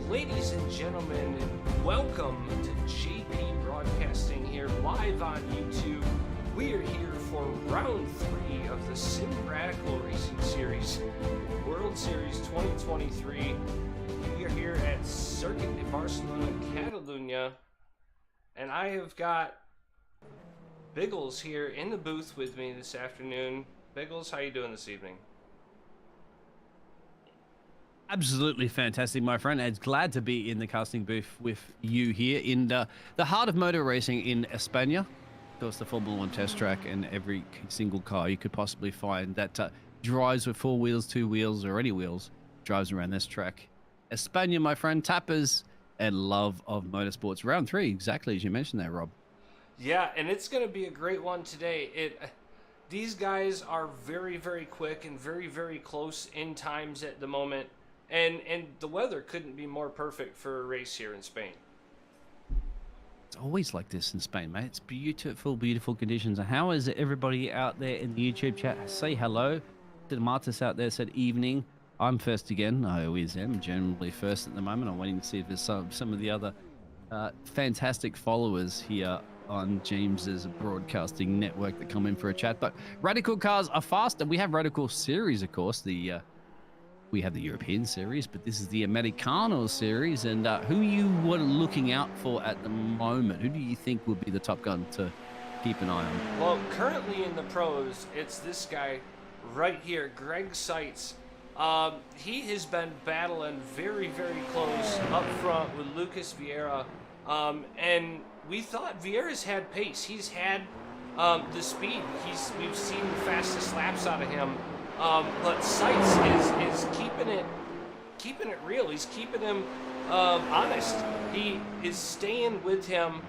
ladies and gentlemen, and welcome to JP Broadcasting here live on YouTube. We are here for round 3 of the Sim Radical Racing Series, World Series 2023. We are here at Circuit de Barcelona, Catalunya, and I have got Biggles here in the booth with me this afternoon. Biggles, how you doing this evening? Absolutely fantastic, my friend. It's glad to be in the casting booth with you here in the heart of motor racing in España. Of course, the Formula 1 test track, and every single car you could possibly find that drives with 4 wheels, 2 wheels, or any wheels drives around this track. España, my friend, tappers and love of motorsports. Round 3, exactly as you mentioned there, Rob. Yeah, and it's going to be a great one today. These guys are very, very quick and very, very close in times at the moment. And the weather couldn't be more perfect for a race here in Spain. It's always like this in Spain, mate. It's beautiful, beautiful conditions. And how is everybody out there in the YouTube chat? Say hello. To Martis out there said evening. I'm first again. I always am, generally first at the moment. I'm waiting to see if there's some of the other fantastic followers here on James's broadcasting network that come in for a chat. But Radical cars are fast, and we have Radical Series, of course. We have the European Series, but this is the Americano Series. And who you were looking out for at the moment? Who do you think would be the top gun to keep an eye on? Well, currently in the pros, it's this guy right here, Greg Seitz. He has been battling very, very close up front with Lucas Vieira. And we thought Vieira's had pace. He's had the speed. We've seen the fastest laps out of him. But Seitz is keeping it real. He's keeping him honest. He is staying with him.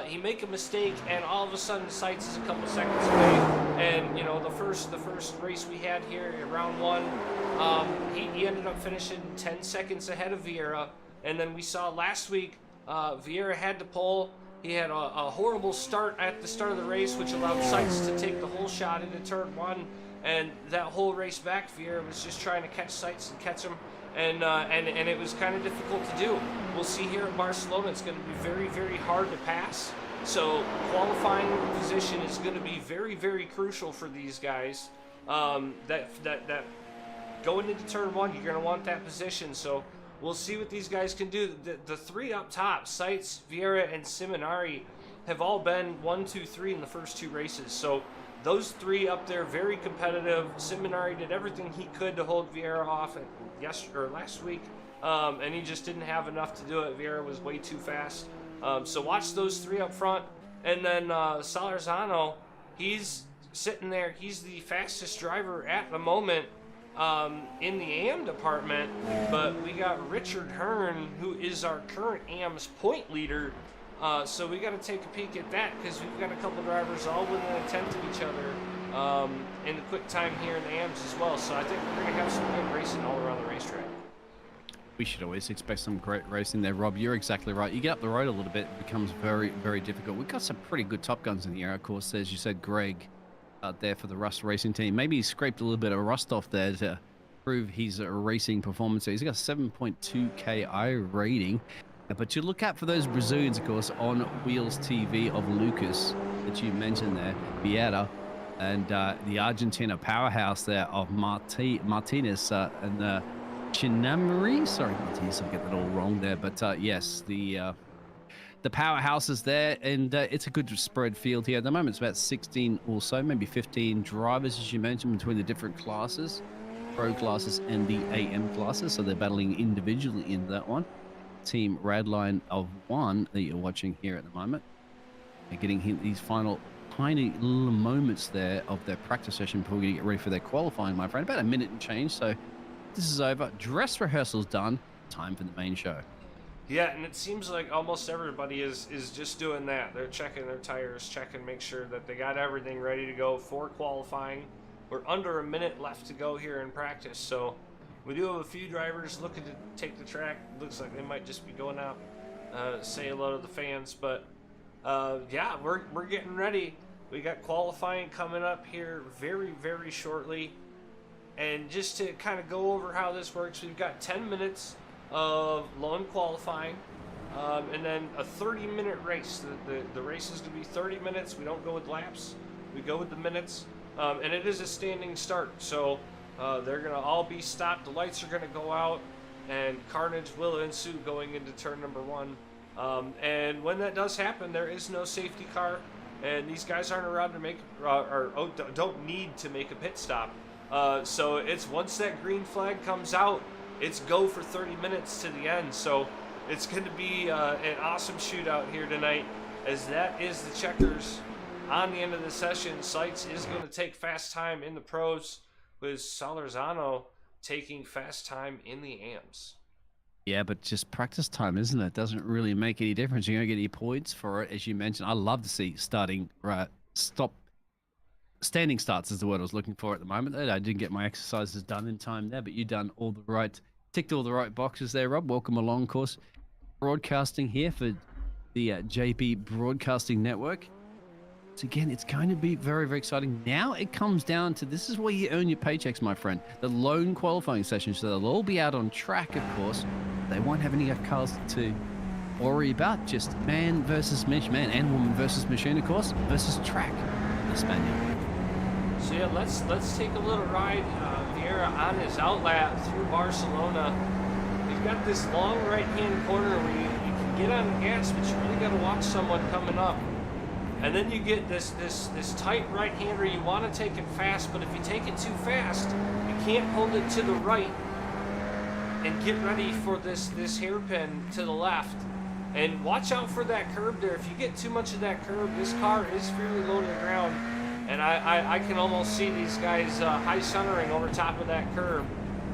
He make a mistake, and all of a sudden Seitz is a couple seconds away. And you know, the first race we had here in round 1, he ended up finishing 10 seconds ahead of Vieira. And then we saw last week Vieira had to pull. He had a horrible start at the start of the race, which allowed Seitz to take the whole shot into turn 1. And that whole race back, Vieira was just trying to catch Seitz and catch him, and it was kind of difficult to do. We'll see here at Barcelona, it's going to be very, very hard to pass. So qualifying position is going to be very, very crucial for these guys. That going into turn 1, you're going to want that position. So we'll see what these guys can do. The 3 up top, Seitz, Vieira, and Simonari, have all been 1, 2, 3 in the first 2 races. So those 3 up there, very competitive. Simonari did everything he could to hold Vieira off last week, and he just didn't have enough to do it. Vieira was way too fast. So watch those 3 up front. And then Salarzano, he's sitting there. He's the fastest driver at the moment in the AM department. But we got Richard Hearn, who is our current AM's point leader. So we got to take a peek at that, because we've got a couple drivers all within a tenth of each other in the quick time here in the AMs as well. So I think we're going to have some good racing all around the racetrack. We should always expect some great racing there, Rob. You're exactly right. You get up the road a little bit, it becomes very, very difficult. We've got some pretty good top guns in the air, of course, as you said, Greg out there for the Rust Racing team. Maybe he scraped a little bit of rust off there to prove his racing performance. He's got a 7.2 KI rating. But you look out for those Brazilians, of course, on Wheels TV of Lucas that you mentioned there, Vieira, and the Argentina powerhouse there of Martinez and Chinamari. Sorry, Martinez, I get that all wrong there. But yes, the powerhouse is there, and it's a good spread field here. At the moment, it's about 16 or so, maybe 15 drivers, as you mentioned, between the different classes, pro classes and the AM classes. So they're battling individually in that one. Team Radline of 1 that you're watching here at the moment. They're getting these final tiny little moments there of their practice session before we get ready for their qualifying, my friend. About a minute and change, so this is over. Dress rehearsal's done. Time for the main show. Yeah, and it seems like almost everybody is just doing that. They're checking their tires, make sure that they got everything ready to go for qualifying. We're under a minute left to go here in practice, so we do have a few drivers looking to take the track. Looks like they might just be going out, say hello to the fans. But yeah, we're getting ready. We got qualifying coming up here very, very shortly. And just to kind of go over how this works, we've got 10 minutes of lone qualifying, and then a 30-minute race. The race is going to be 30 minutes. We don't go with laps. We go with the minutes. And it is a standing start. So they're going to all be stopped. The lights are going to go out, and carnage will ensue going into turn number 1. And when that does happen, there is no safety car, and these guys aren't allowed to make don't need to make a pit stop. So it's once that green flag comes out, it's go for 30 minutes to the end. So it's going to be an awesome shootout here tonight, as that is the checkers on the end of the session. Sights is going to take fast time in the pros, with Solorzano taking fast time in the AMs. Yeah, but just practice time, isn't it? Doesn't really make any difference. You're going to get your points for it, as you mentioned. I love to see standing starts is the word I was looking for at the moment. I didn't get my exercises done in time there, but you ticked all the right boxes there, Rob. Welcome along, of course. Broadcasting here for the JP Broadcasting Network. So again, it's going to be very, very exciting. Now it comes down to, this is where you earn your paychecks, my friend. The lone qualifying session. So they'll all be out on track, of course. They won't have any cars to worry about. Just man versus man and woman versus machine, of course, versus track. The Spaniard. So yeah, let's take a little ride. Vieira on his outlap through Barcelona. You've got this long right-hand corner where you can get on the gas, but you really got to watch someone coming up. And then you get this tight right-hander. You want to take it fast, but if you take it too fast, you can't hold it to the right and get ready for this hairpin to the left. And watch out for that curb there. If you get too much of that curb, this car is fairly low to the ground. And I can almost see these guys high centering over top of that curb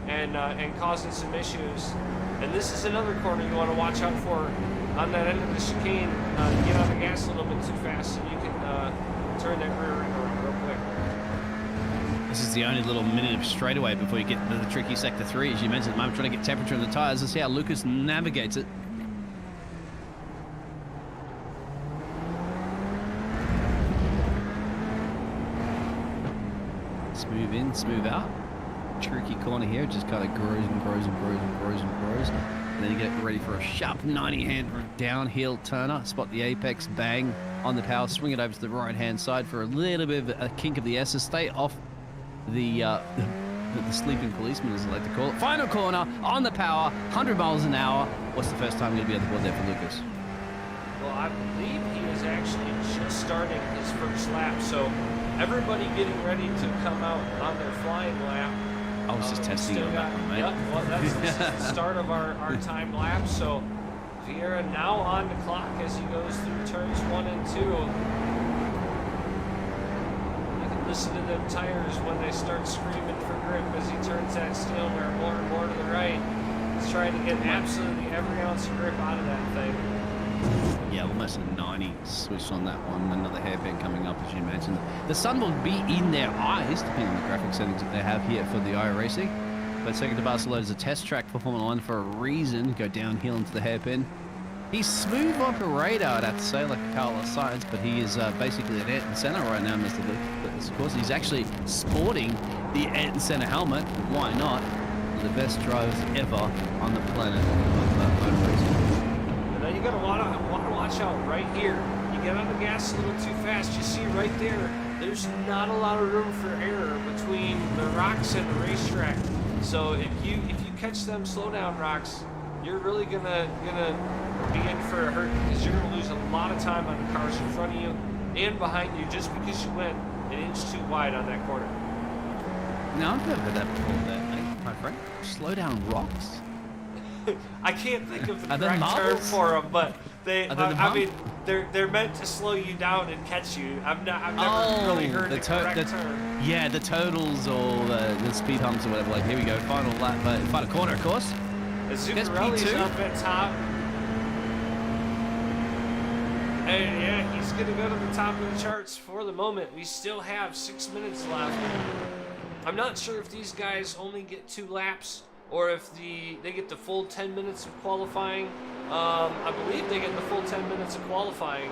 and causing some issues. And this is another corner you want to watch out for. On that end of the chicane, get on the gas a little bit too fast, and you can turn that rear end around real quick. This is the only little minute of straightaway before you get into the tricky sector 3, as you mentioned at the moment, trying to get temperature in the tires. Let's see how Lucas navigates it. Smooth in, smooth out. Tricky corner here, just kind of grows and grows and grows and grows and grows. And then you get ready for a sharp 90-hand downhill turner. Spot the apex, bang on the power, swing it over to the right-hand side for a little bit of a kink of the S's. Stay off the sleeping policeman, as I like to call it. Final corner on the power, 100 miles an hour. What's the first time going to be on the board there for Lucas? Well, I believe he is actually just starting his first lap, so everybody getting ready to come out on their flying lap. I was just testing on that one, mate. Yep, well, this is the start of our time lapse. So Vieira now on the clock as he goes through turns 1 and 2. You can listen to them tires when they start screaming for grip as he turns that steering wheel more and more to the right. He's trying to get absolutely every ounce of grip out of that thing. Yeah, almost a 90 switch on that one. Another hairpin coming up, as you mentioned. The sun will be in their eyes, depending on the graphic settings that they have here for the iRacing. But second to Barcelona is a test track for Formula 1 for a reason. Go downhill into the hairpin. He's smooth operator, I'd have to say, like Carlos Sainz, but he is basically at Ayrton Senna right now, Mr. Luke. But of course, he's actually sporting the Ayrton Senna helmet. Why not? The best drivers ever on the planet of motor racing. Now you gotta want to watch out right here. You get on the gas a little too fast. You see right there, there's not a lot of room for error between the rocks and the racetrack. So if you catch them slow down rocks, you're really gonna be in for a hurt, because you're gonna lose a lot of time on the cars in front of you and behind you just because you went an inch too wide on that corner. Now I've never heard that before, mate, my friend. Slow down rocks. I can't think of the correct term for them, but I mean, they're meant to slow you down and catch you. I've never really heard the correct term. Yeah, the totals or the speed humps or whatever. Like, here we go, final lap, final corner, of course. Zuccarelli's up at top. And yeah, he's going to go to the top of the charts for the moment. We still have 6 minutes left. I'm not sure if these guys only get 2 laps, or if they get the full 10 minutes of qualifying. I believe they get the full 10 minutes of qualifying.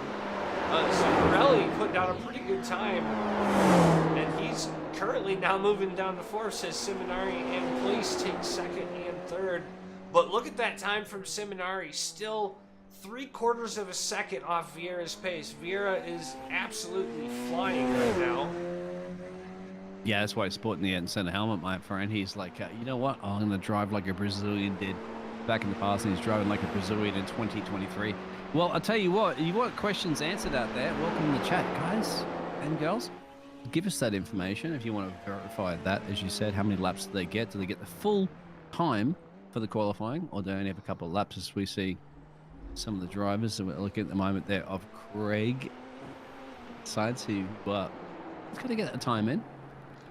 Zuccarelli put down a pretty good time, and he's currently now moving down to 4th, as Seminari and Place take 2nd and 3rd. But look at that time from Seminari, still 3/4 of a second off Vieira's pace. Vieira is absolutely flying right now. Yeah, that's why he's sporting the Ayrton Senna helmet, my friend. He's like, you know what? I'm going to drive like a Brazilian did back in the past, and he's driving like a Brazilian in 2023. Well, I'll tell you what, you want questions answered out there, welcome in the chat, guys and girls. Give us that information if you want to verify that. As you said, how many laps do they get? Do they get the full time for the qualifying, or do they only have a couple of laps? As we see some of the drivers that we're looking at the moment there of Craig Sides, who got to get a time in,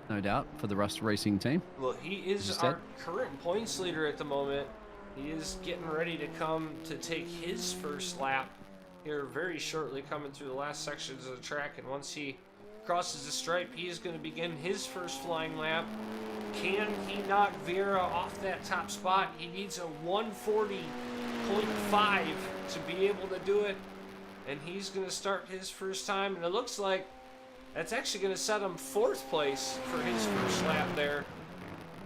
no doubt, for the Rust Racing team. Well, he is our current points leader at the moment. He is getting ready to come to take his first lap here very shortly, coming through the last sections of the track. And once he crosses the stripe, he is going to begin his first flying lap. Can he knock Vieira off that top spot? He needs a 140.5 to be able to do it. And he's going to start his first time. And it looks like that's actually going to set him 4th place for his first lap there.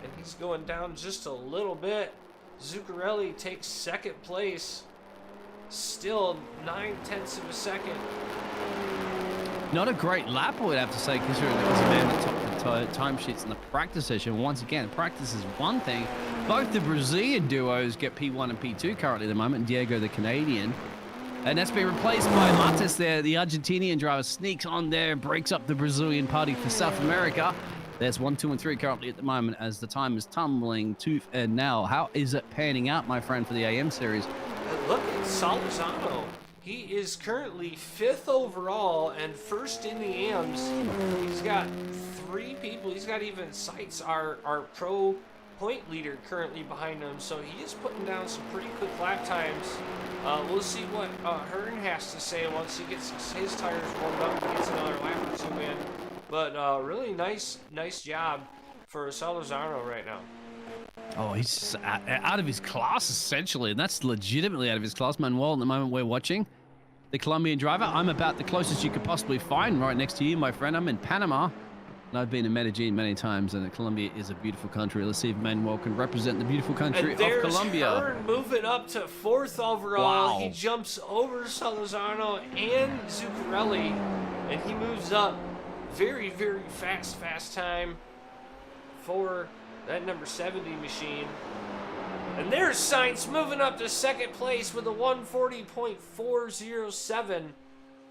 And he's going down just a little bit. Zuccarelli takes 2nd place. Still 9/10 of a second. Not a great lap, I would have to say, considering there was a man that topped the timesheets in the practice session. Once again, practice is one thing. Both the Brazilian duos get P1 and P2 currently at the moment. Diego, the Canadian. And that's been replaced by Mates there. The Argentinian driver sneaks on there, breaks up the Brazilian party for South America. There's 1, 2, and 3 currently at the moment as the time is tumbling tooth and nail. How is it panning out, my friend, for the AM series? Look at Solorzano. He is currently 5th overall and 1st in the AMs. He's got 3 people. He's got even Sites, our pro point leader, currently behind him. So he is putting down some pretty quick lap times. We'll see what Hearn has to say once he gets his tires warmed up and gets another lap or 2 in. But really nice job for Solorzano right now. Oh, he's out of his class, essentially, and that's legitimately out of his class. Manuel, at the moment we're watching, the Colombian driver. I'm about the closest you could possibly find right next to you, my friend. I'm in Panama, and I've been in Medellin many times, and Colombia is a beautiful country. Let's see if Manuel can represent the beautiful country of Colombia. And there's moving up to 4th overall. Wow. He jumps over Solorzano and Zuccarelli, and he moves up. Very, very fast time for that number 70 machine. And there's Sainz moving up to 2nd place with a 140.407.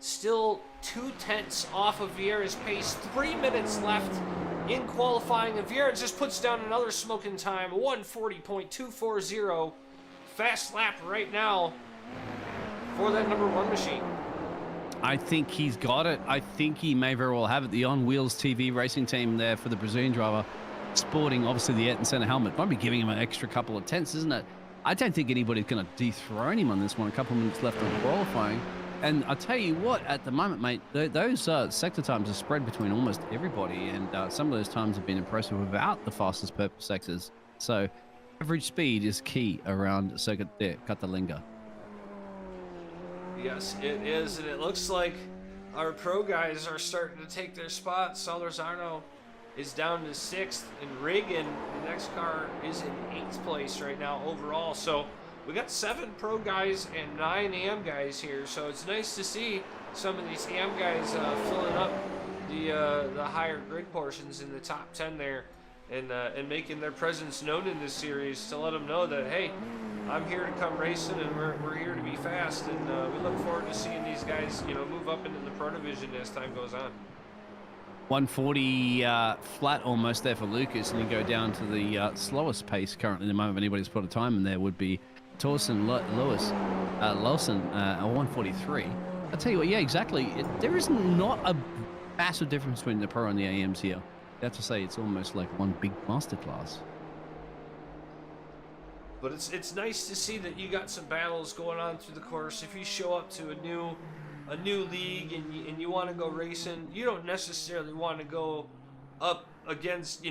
Still 2/10 off of Vieira's pace. 3 minutes left in qualifying. And Vieira just puts down another smoking time. 140.240. Fast lap right now for that number 1 machine. I think he's got it. I think he may very well have it. The On Wheels TV racing team there for the Brazilian driver, sporting obviously the Ayrton Senna helmet, might be giving him an extra couple of tenths, isn't it? I don't think anybody's going to dethrone him on this one. A couple of minutes left on qualifying. And I tell you what, at the moment, mate, those sector times are spread between almost everybody, and some of those times have been impressive without the fastest purple sectors. So average speed is key around Circuit de Catalunya. Yes, it is, and it looks like our pro guys are starting to take their spots. Solorzano is down to 6th, and Reagan, the next car, is in 8th place right now overall. So we got 7 pro guys and 9 AM guys here. So it's nice to see some of these AM guys filling up the higher grid portions in the top 10 there, and making their presence known in this series to let them know that, hey, I'm here to come racing, and we're here to be fast, and we look forward to seeing these guys, move up into the pro division as time goes on. 140 flat almost there for Lucas, and you go down to the slowest pace currently at the moment. If anybody's put a time in there, would be Torsten Lawson, 143. I'll tell you what, yeah, exactly. There is not a massive difference between the pro and the AMs here. I have to say it's almost like one big masterclass. But it's nice to see that you got some battles going on through the course. If you show up to a new league and you want to go racing, you don't necessarily want to go up against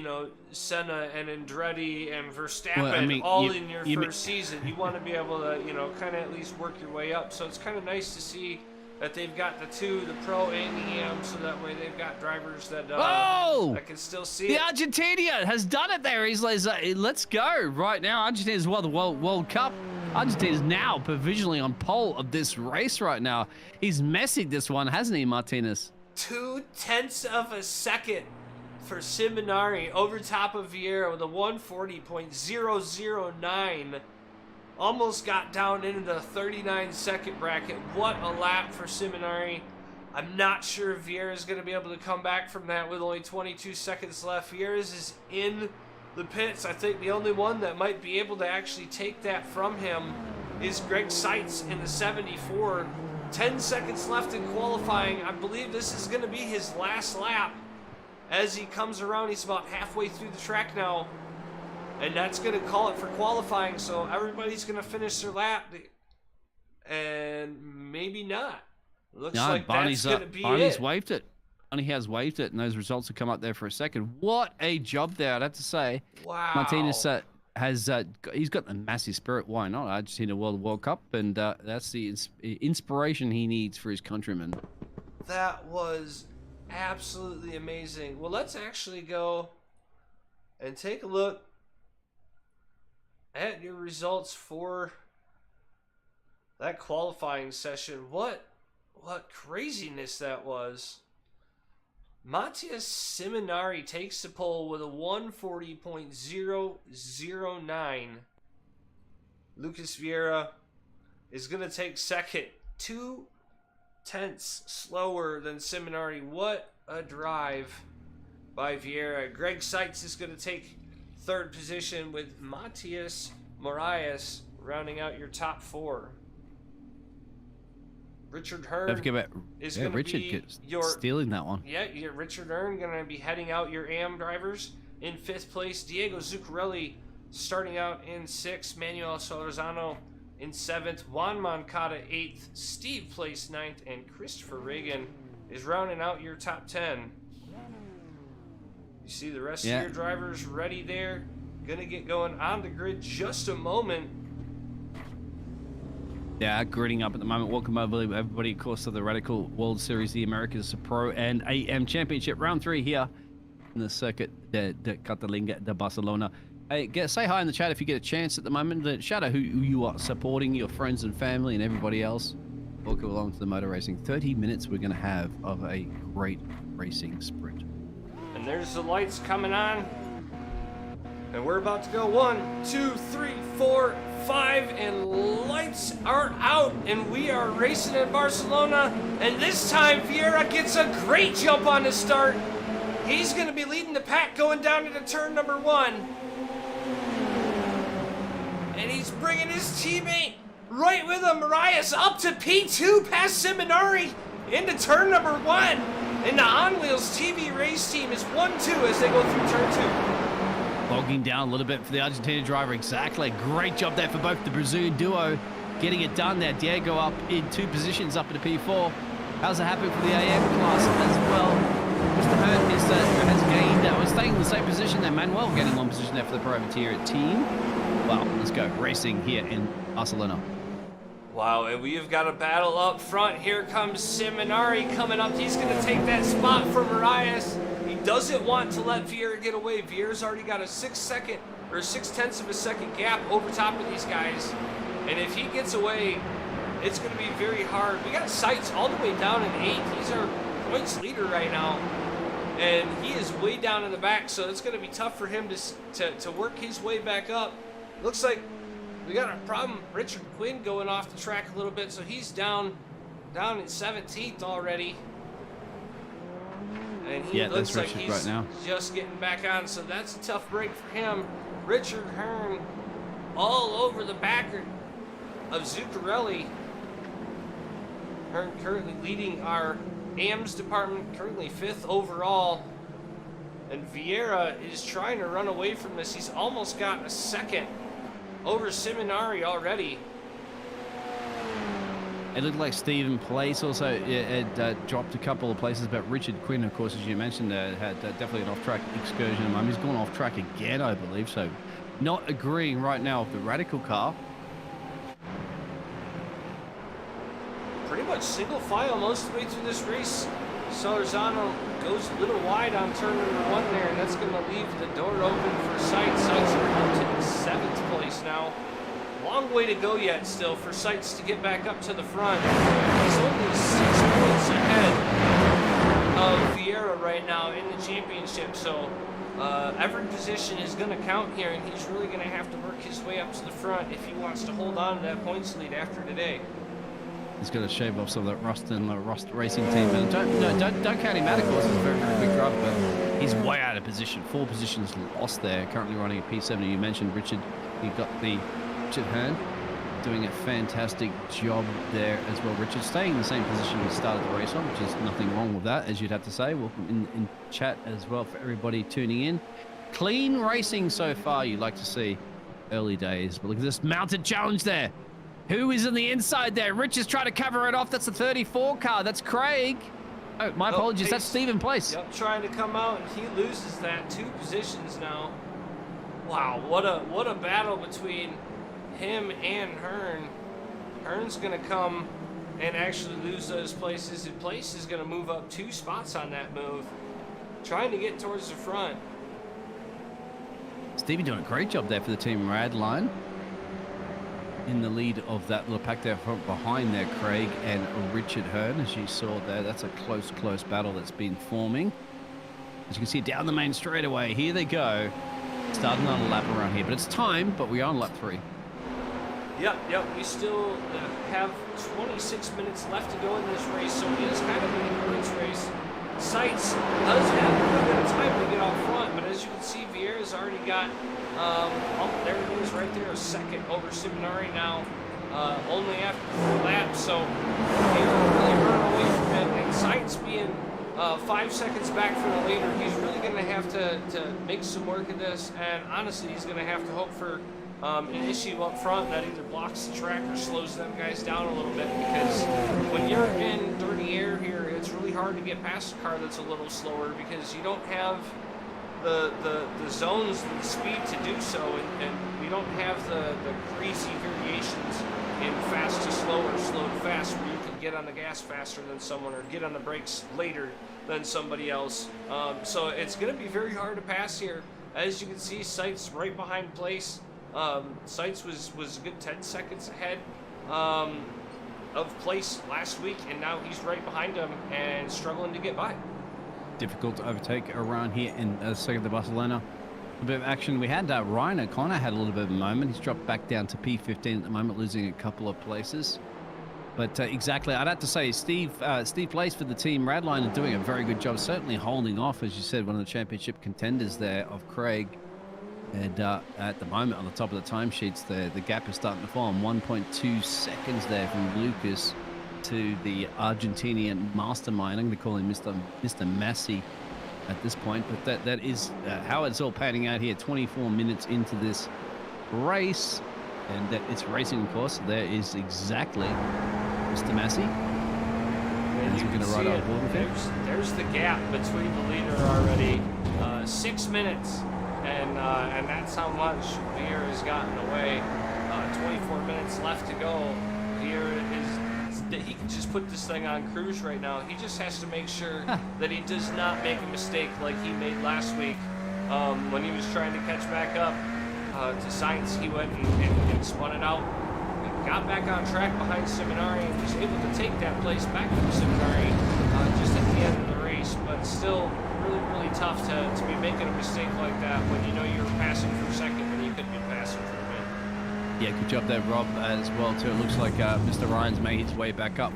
Senna and Andretti and Verstappen in your first season. You want to be able to kind of at least work your way up. So it's kind of nice to see that they've got the Pro and the AM, so that way they've got drivers that that can still see the it. Argentina has done it there. He's like, let's go right now. Argentina's won the World Cup. Argentina's now provisionally on pole of this race right now. He's messied this one, hasn't he, Martinez? 0.2 of a second for Seminari over top of Vieira with a 140.009. Almost got down into the 39-second bracket. What a lap for Seminari. I'm not sure if Vieira's going to be able to come back from that with only 22 seconds left. Vieira's is in the pits. I think the only one that might be able to actually take that from him is Greg Seitz in the 74. 10 seconds left in qualifying. I believe this is going to be his last lap as he comes around. He's about halfway through the track now, and that's going to call it for qualifying. So everybody's going to finish their lap, and maybe not. Looks like that's going to be Barney's it. waved it. Barney has waved it, and those results have come up there for a second. What a job there, I'd have to say. Wow. Martinez has he's got a massive spirit. Why not? Argentina World Cup, and that's the inspiration he needs for his countrymen. That was absolutely amazing. Well, let's actually go and take a look at your results for that qualifying session. What craziness that was. Matias Seminari takes the pole with a 140.009. Lucas Vieira is going to take second, 0.2 slower than Seminari. What a drive by Vieira. Greg Seitz is going to take third position with Matias Moraes rounding out your top four. Richard Hearn is going to be stealing that one. Yeah, Richard Hearn going to be heading out your AM drivers in fifth place. Diego Zuccarelli starting out in sixth. Manuel Solorzano in seventh. Juan Moncada eighth. Steve placed ninth, and Christopher Reagan is rounding out your top 10. You see the rest of your drivers ready there. Going to get going on the grid just a moment. Yeah, gridding up at the moment. Welcome everybody, of course, to the Radical World Series, the Americas Pro and AM Championship, round 3 here in the circuit de Catalunya de Barcelona. Hey, say hi in the chat if you get a chance at the moment. Shout out who you are supporting, your friends and family and everybody else. Welcome along to the motor racing. 30 minutes we're going to have of a great racing sprint. And there's the lights coming on. And we're about to go 1, 2, 3, 4, 5, and lights are out, and we are racing in Barcelona. And this time Vieira gets a great jump on the start. He's going to be leading the pack going down into turn number 1. And he's bringing his teammate right with him, Marias, up to P2 past Seminari into turn number 1. And the On Wheels TV race team is 1-2 as they go through turn 2. Bogging down a little bit for the Argentina driver. Exactly. Great job there for both the Brazilian duo. Getting it done there. Diego up in 2 positions up into P4. How's it happening for the AM class as well? Mr. Hurt has gained, was staying in the same position there. Manuel getting 1 position there for the Privateer team. Well, let's go. Racing here in Barcelona. Wow, and we've got a battle up front. Here comes Seminari coming up. He's going to take that spot from Marias. He doesn't want to let Vieira get away. Vieira's already got a 6-10 of a second gap over top of these guys. And if he gets away, it's going to be very hard. We got Seitz all the way down in 8th. He's our points leader right now. And he is way down in the back, so it's going to be tough for him to work his way back up. Looks like we got a problem. Richard Quinn going off the track a little bit, so he's down in 17th already. And he looks like he's right now just getting back on, so that's a tough break for him. Richard Hearn all over the backer of Zuccarelli. Hearn currently leading our AMS department, currently 5th overall. And Vieira is trying to run away from this. He's almost got a second over Seminari already. It looked like Stephen Place also had dropped a couple of places, but Richard Quinn, of course, as you mentioned, had definitely an off-track excursion. He's gone off-track again, I believe, so not agreeing right now with the Radical car. Pretty much much single file most of the way through this race. Solorzano goes a little wide on turn number 1 there, and that's going to leave the door open for Seitz. Seitz up to 7th place now. Long way to go yet still for Seitz to get back up to the front. He's only 6 points ahead of Vieira right now in the championship, so every position is going to count here, and he's really going to have to work his way up to the front if he wants to hold on to that points lead after today. He's got to shave off some of that rust in the Rust Racing team. And don't count him out, of course. It's a very, very big drop, but he's way out of position. 4 positions lost there. Currently running a P70. You mentioned Richard. You got the Richard Hearn doing a fantastic job there as well. Richard staying in the same position he started the race on, which is nothing wrong with that, as you'd have to say. Welcome in chat as well for everybody tuning in. Clean racing so far, you'd like to see. Early days, but look at this mounted challenge there. Who is on the inside there? Rich is trying to cover it off. That's the 34 car. That's Craig. Oh, my apologies. That's Stephen Place. Yep, trying to come out, and he loses that 2 positions now. Wow, what a battle between him and Hearn. Hearn's going to come and actually lose those places, and Place is going to move up 2 spots on that move, trying to get towards the front. Stevie doing a great job there for the team Radline. In the lead of that little pack there from behind there, Craig and Richard Hearn, as you saw there. That's a close battle that's been forming. As you can see down the main straightaway, here they go. Starting on a lap around here, but it's time, but we are on lap 3. Yep, we still have 26 minutes left to go in this race, so it is kind of an endurance race. Seitz does have a little bit of time to get out front, but as you can see, Vieira's already got, there it is right there, a second over Simonari now, only after 4 laps, so Vieira really run away from it, and Seitz being 5 seconds back from the leader, he's really going to have to make some work of this, and honestly, he's going to have to hope for an issue up front that either blocks the track or slows them guys down a little bit, because when you're in dirty air here, it's really hard to get past a car that's a little slower because you don't have the zones and the speed to do so, and we don't have the crazy variations in fast to slow or slow to fast where you can get on the gas faster than someone or get on the brakes later than somebody else. So it's going to be very hard to pass here. As you can see, Seitz right behind Place. Seitz was a good 10 seconds ahead of Place last week, and now he's right behind him and struggling to get by. Difficult to overtake around here in second to Barcelona. A bit of action. We had Ryan O'Connor had a little bit of a moment. He's dropped back down to P15 at the moment, losing a couple of places. But exactly, I'd have to say Steve Place for the team Radline are doing a very good job, certainly holding off, as you said, one of the championship contenders there of Craig. And at the moment, on the top of the timesheets, the gap is starting to form. 1.2 seconds there from Lucas to the Argentinian mastermind. I'm going to call him Mr. Massey at this point. But that is how it's all panning out here. 24 minutes into this race. And it's racing, of course. There is exactly Mr. Massey. And he's going to ride out board with him. There's the gap between the leader already. 6 minutes. And that's how much Vieira has gotten away. 24 minutes left to go. Vieira he can just put this thing on cruise right now. He just has to make sure that he does not make a mistake like he made last week when he was trying to catch back up to Seitz. He went and spun it out, and got back on track behind Simonari, and was able to take that place back from Simonari just at the end of the race. But still, really tough to be making a mistake like that when you know you're passing for second when you could be passing for a minute. Yeah, good job there, Rob, as well, too. It looks like Mr. Ryan's made his way back up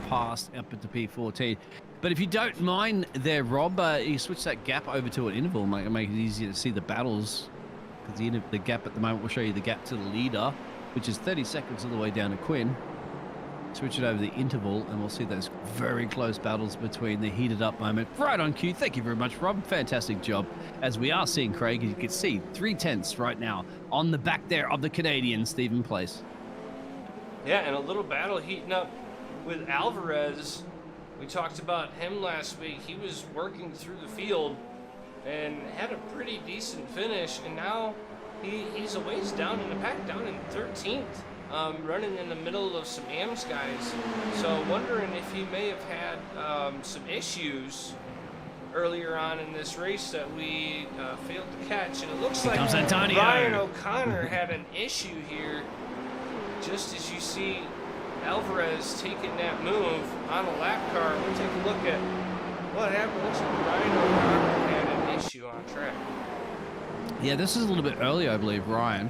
into P14. But if you don't mind there, Rob, you switch that gap over to an interval, make it easier to see the battles. Because the gap at the moment will show you the gap to the leader, which is 30 seconds all the way down to Quinn. Switch it over the interval, and we'll see those very close battles between the heated up moment. Right on cue. Thank you very much, Rob. Fantastic job. As we are seeing Craig, you can see 3/10 right now on the back there of the Canadian Stephen Place. Yeah, and a little battle heating up with Alvarez. We talked about him last week. He was working through the field and had a pretty decent finish, and now he's a ways down in the pack, down in 13th. running in the middle of some AMS guys. So wondering if he may have had some issues earlier on in this race that we failed to catch. And it looks like Ryan O'Connor had an issue here, just as you see Alvarez taking that move on a lap car. We'll take a look at what happened. Looks like Ryan O'Connor had an issue on track. Yeah, this is a little bit early, I believe, Ryan.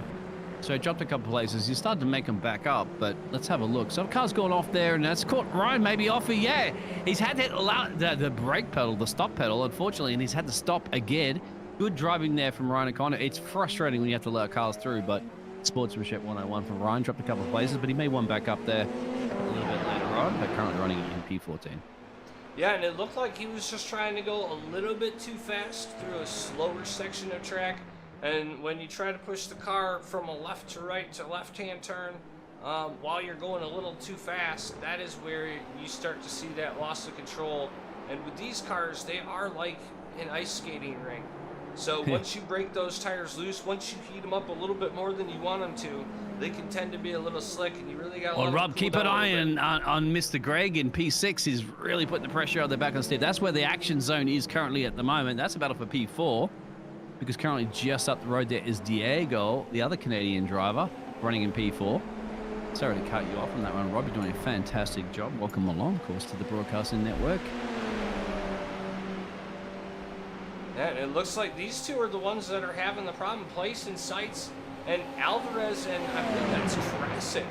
So he dropped a couple places. He started to make them back up, but let's have a look. So the car's gone off there, and that's caught Ryan maybe off. Yeah, he's had to allow the brake pedal, the stop pedal, unfortunately, and he's had to stop again. Good driving there from Ryan O'Connor. It's frustrating when you have to allow cars through, but sportsmanship 101 from Ryan. Dropped a couple of places, but he made one back up there a little bit later on, but currently running in P14. Yeah, and it looked like he was just trying to go a little bit too fast through a slower section of track. And when you try to push the car from a left to right to left-hand turn, while you're going a little too fast, that is where you start to see that loss of control. And with these cars, they are like an ice skating rink. So once you break those tires loose, once you heat them up a little bit more than you want them to, they can tend to be a little slick, and you really got to Well, Rob, keep an eye on Mr. Greg in P6. He's really putting the pressure on the back on Steve. That's where the action zone is currently at the moment. That's a battle for P4. Because currently just up the road there is Diego, the other Canadian driver, running in P4. Sorry to cut you off on that one, Rob. You're doing a fantastic job. Welcome along, of course, to the Broadcasting Network. Yeah, it looks like these two are the ones that are having the problem. Place in sights, and Alvarez and I believe that's Krasick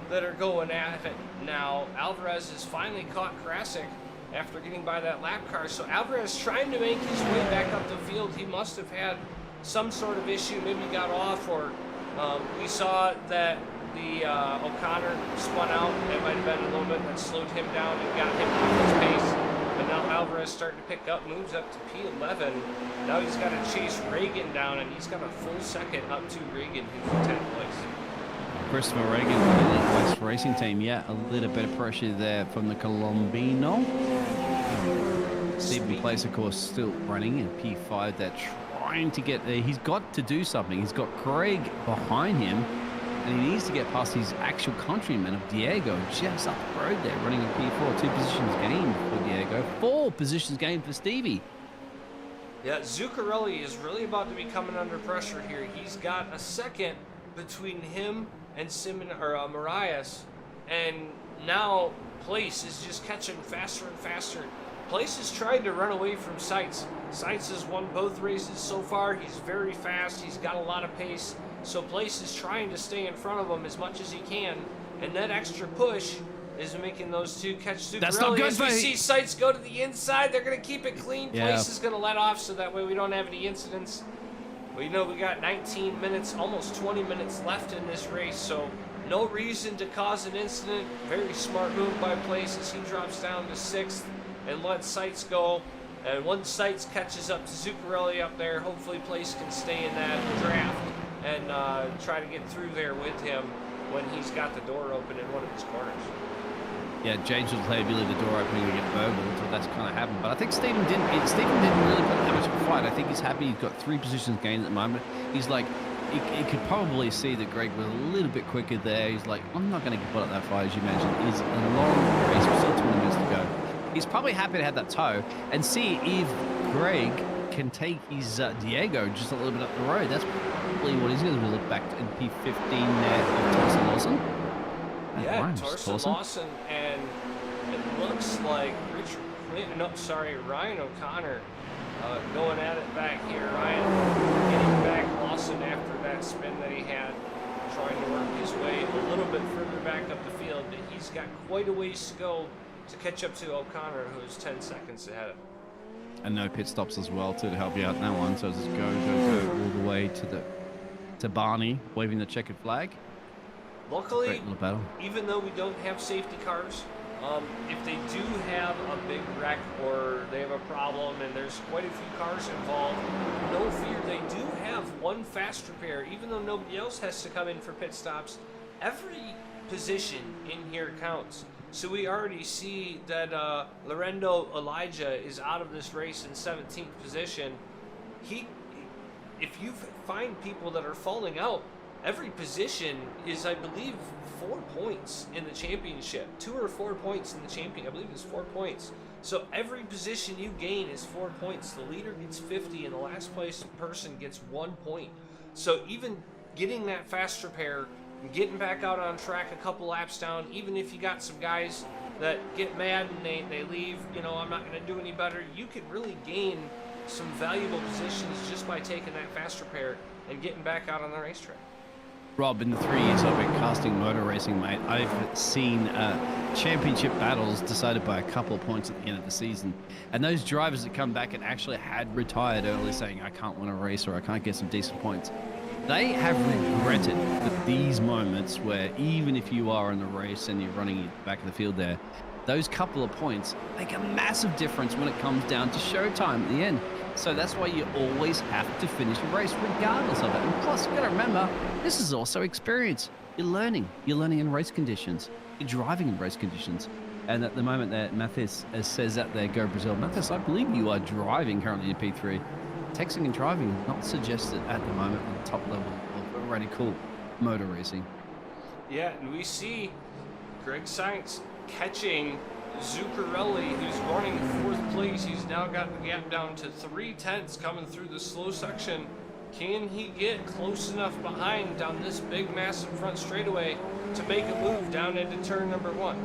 that are going at it now. Alvarez has finally caught Krasick after getting by that lap car. So Alvarez trying to make his way back up the field. He must have had some sort of issue, maybe got off, or we saw that the O'Connor spun out. It might have been a little bit that slowed him down and got him off his pace. But now Alvarez starting to pick up, moves up to P11. Now he's got to chase Reagan down, and he's got a full second up to Reagan, who's in 10th place. Christopher Reagan from the Elite West Racing Team. Yeah, a little bit of pressure there from the Colombino. Stephen Place, of course, still running in P5. They're trying to get there. He's got to do something. He's got Craig behind him, and he needs to get past his actual countryman of Diego just up the road there, running in P4. 2 positions gained for Diego. 4 positions gained for Stevie. Yeah, Zuccarelli is really about to be coming under pressure here. He's got a second between him and Marias, and now Place is just catching faster and faster. Place has tried to run away from Seitz. Seitz has won both races so far. He's very fast. He's got a lot of pace. So Place is trying to stay in front of him as much as he can, and that extra push is making those two catch Zuccarelli. That's not good. As we see Seitz go to the inside, they're going to keep it clean. Yeah. Place is going to let off so that way we don't have any incidents. We know we got 19 minutes, almost 20 minutes left in this race, so no reason to cause an incident. Very smart move by Place as he drops down to 6th and lets Seitz go. And once Seitz catches up to Zuccarelli up there, hopefully Place can stay in that draft and try to get through there with him when he's got the door open in one of his corners. Yeah, James will play, if you leave the door open, you get burgled, so that's kind of happened. But I think Stephen didn't really put that much of a fight. I think he's happy. He's got 3 positions gained at the moment. He's like, he could probably see that Greg was a little bit quicker there. He's like, I'm not going to put up that fight, as you mentioned. It's a long race. We've still 20 minutes to go. He's probably happy to have that toe and see if Greg can take his Diego just a little bit up the road. That's probably what he's going to look back in P15 there of Torsten Lawson. Yeah, Torsten Lawson, and it looks like Ryan O'Connor going at it back here. Ryan getting back Lawson after that spin that he had, trying to work his way a little bit further back up the field, but he's got quite a ways to go to catch up to O'Connor, who's 10 seconds ahead of him. And no pit stops as well too, to help you out in that one. So just go all the way to Barney, waving the checkered flag. Luckily, even though we don't have safety cars, if they do have a big wreck or they have a problem and there's quite a few cars involved, no fear, they do have one fast repair. Even though nobody else has to come in for pit stops, every position in here counts. So we already see that Lorendo Elijah is out of this race in 17th position. If you find people that are falling out, every position is, I believe, 4 points in the championship. 2 or 4 points in the champion. I believe it's 4 points. So every position you gain is 4 points. The leader gets 50, and the last place person gets 1 point. So even getting that faster pair, getting back out on track a couple laps down, even if you got some guys that get mad and they leave, you know, I'm not going to do any better, you can really gain some valuable positions just by taking that faster pair and getting back out on the racetrack. Rob, in the 3 years I've been casting motor racing, mate, I've seen championship battles decided by a couple of points at the end of the season. And those drivers that come back and actually had retired early saying, I can't win a race or I can't get some decent points, they have regretted that these moments where even if you are in the race and you're running at the back of the field there, those couple of points make a massive difference when it comes down to showtime at the end. So that's why you always have to finish a race regardless of it. And plus, you got to remember, this is also experience. You're learning in race conditions. You're driving in race conditions. And at the moment that Mathis says that there, go Brazil. Mathis, I believe you are driving currently in P3. Texting and driving not suggested at the moment at the top level of radical motor racing. Yeah, and we see Greg Sainz catching Zuccarelli, who's running 4th place. He's now got the gap down to 3/10 coming through the slow section. Can he get close enough behind down this big, massive front straightaway to make a move down into turn number 1?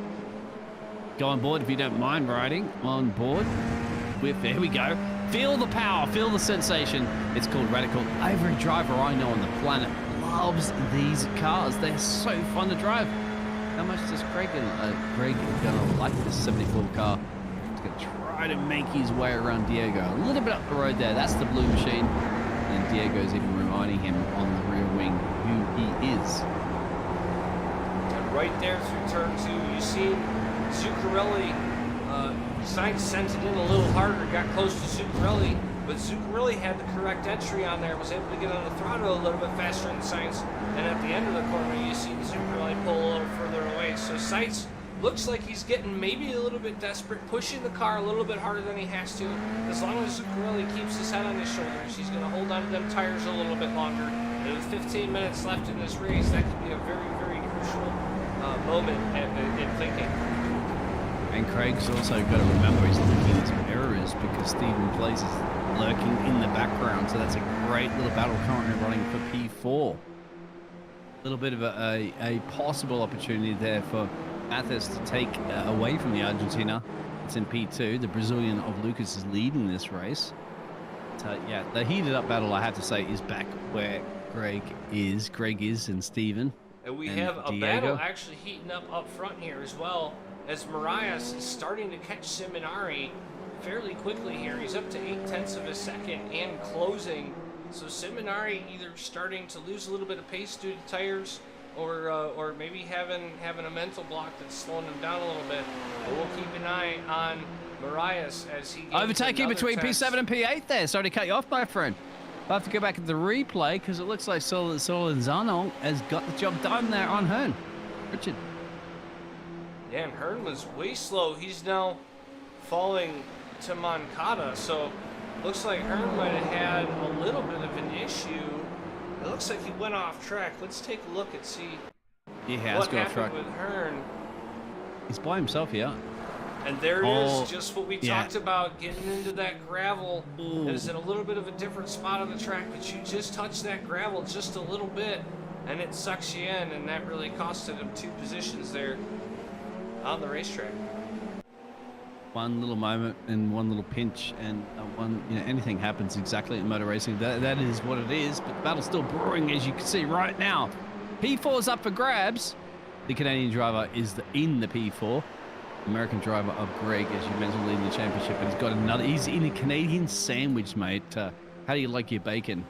Go on board if you don't mind riding on board. There we go. Feel the power, feel the sensation. It's called Radical. Every driver I know on the planet loves these cars. They're so fun to drive. How much does Greg gonna like this 74 car? He's gonna try to make his way around Diego. A little bit up the road there. That's the blue machine. And Diego's even reminding him on the rear wing who he is. And right there through turn 2, you see Zuccarelli. Sainz sent it in a little harder, got close to Zuccarelli, but Zuccarelli had the correct entry on there, was able to get on the throttle a little bit faster than Sainz, and at the end of the corner you see Zuccarelli pull a little further away. So Sainz looks like he's getting maybe a little bit desperate, pushing the car a little bit harder than he has to. As long as Zuccarelli keeps his head on his shoulders, he's going to hold on to them tires a little bit longer. And with 15 minutes left in this race, that could be a very, very crucial moment in thinking. And Craig's also got to remember he's looking at some errors because Stephen Place is lurking in the background. So that's a great little battle currently running for P4. A little bit of a possible opportunity there for Mathis to take away from the Argentina. It's in P2. The Brazilian of Lucas is leading this race. So yeah, the heated up battle, I have to say, is back where Greg is and Stephen. And we have a battle actually heating up front here as well, as Marias is starting to catch Seminari fairly quickly here. He's up to 0.8 of a second and closing. So Seminari either starting to lose a little bit of pace due to tires, or maybe having a mental block that's slowing him down a little bit. But we'll keep an eye on Marias as he gets overtaking between P7 and P8 there. Sorry to cut you off, my friend. I'll have to go back at the replay because it looks like Solenzano has got the job done there on Hearn. Richard. Yeah, and Hearn was way slow. He's now falling to Moncada, so looks like Hearn might have had a little bit of an issue. It looks like he went off track. Let's take a look and see what happened with Hearn. He's by himself here. And there it is, just what we talked about, getting into that gravel. It is in a little bit of a different spot on the track, but you just touch that gravel just a little bit, and it sucks you in, and that really costed him 2 positions there on the racetrack. One little moment and one little pinch, and anything happens exactly in motor racing. That is what it is, but the battle's still brewing, as you can see right now. P4 is up for grabs. The Canadian driver is in the P4. American driver of Greg, as you mentioned, leading the championship, and he's got another. He's in a Canadian sandwich, mate. How do you like your bacon?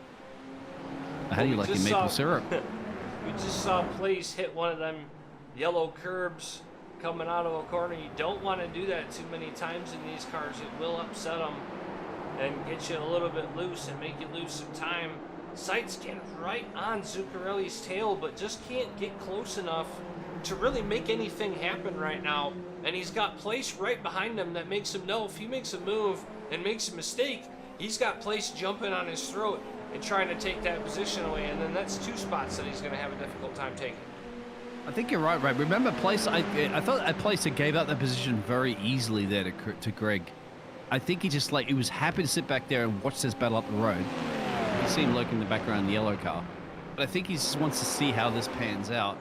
How do you like your maple syrup? We just saw Place hit one of them yellow curbs coming out of a corner. You don't want to do that too many times in these cars. It will upset them and get you a little bit loose and make you lose some time. Sainz getting right on Zuccarelli's tail, but just can't get close enough to really make anything happen right now. And he's got Place right behind him that makes him know if he makes a move and makes a mistake, he's got Place jumping on his throat and trying to take that position away, and then that's 2 spots that he's going to have a difficult time taking. I think you're right, Ray. Remember, Place, I thought Place gave up that position very easily there to Greg. I think he just, he was happy to sit back there and watch this battle up the road. You see him lurking in the background in the yellow car. But I think he just wants to see how this pans out.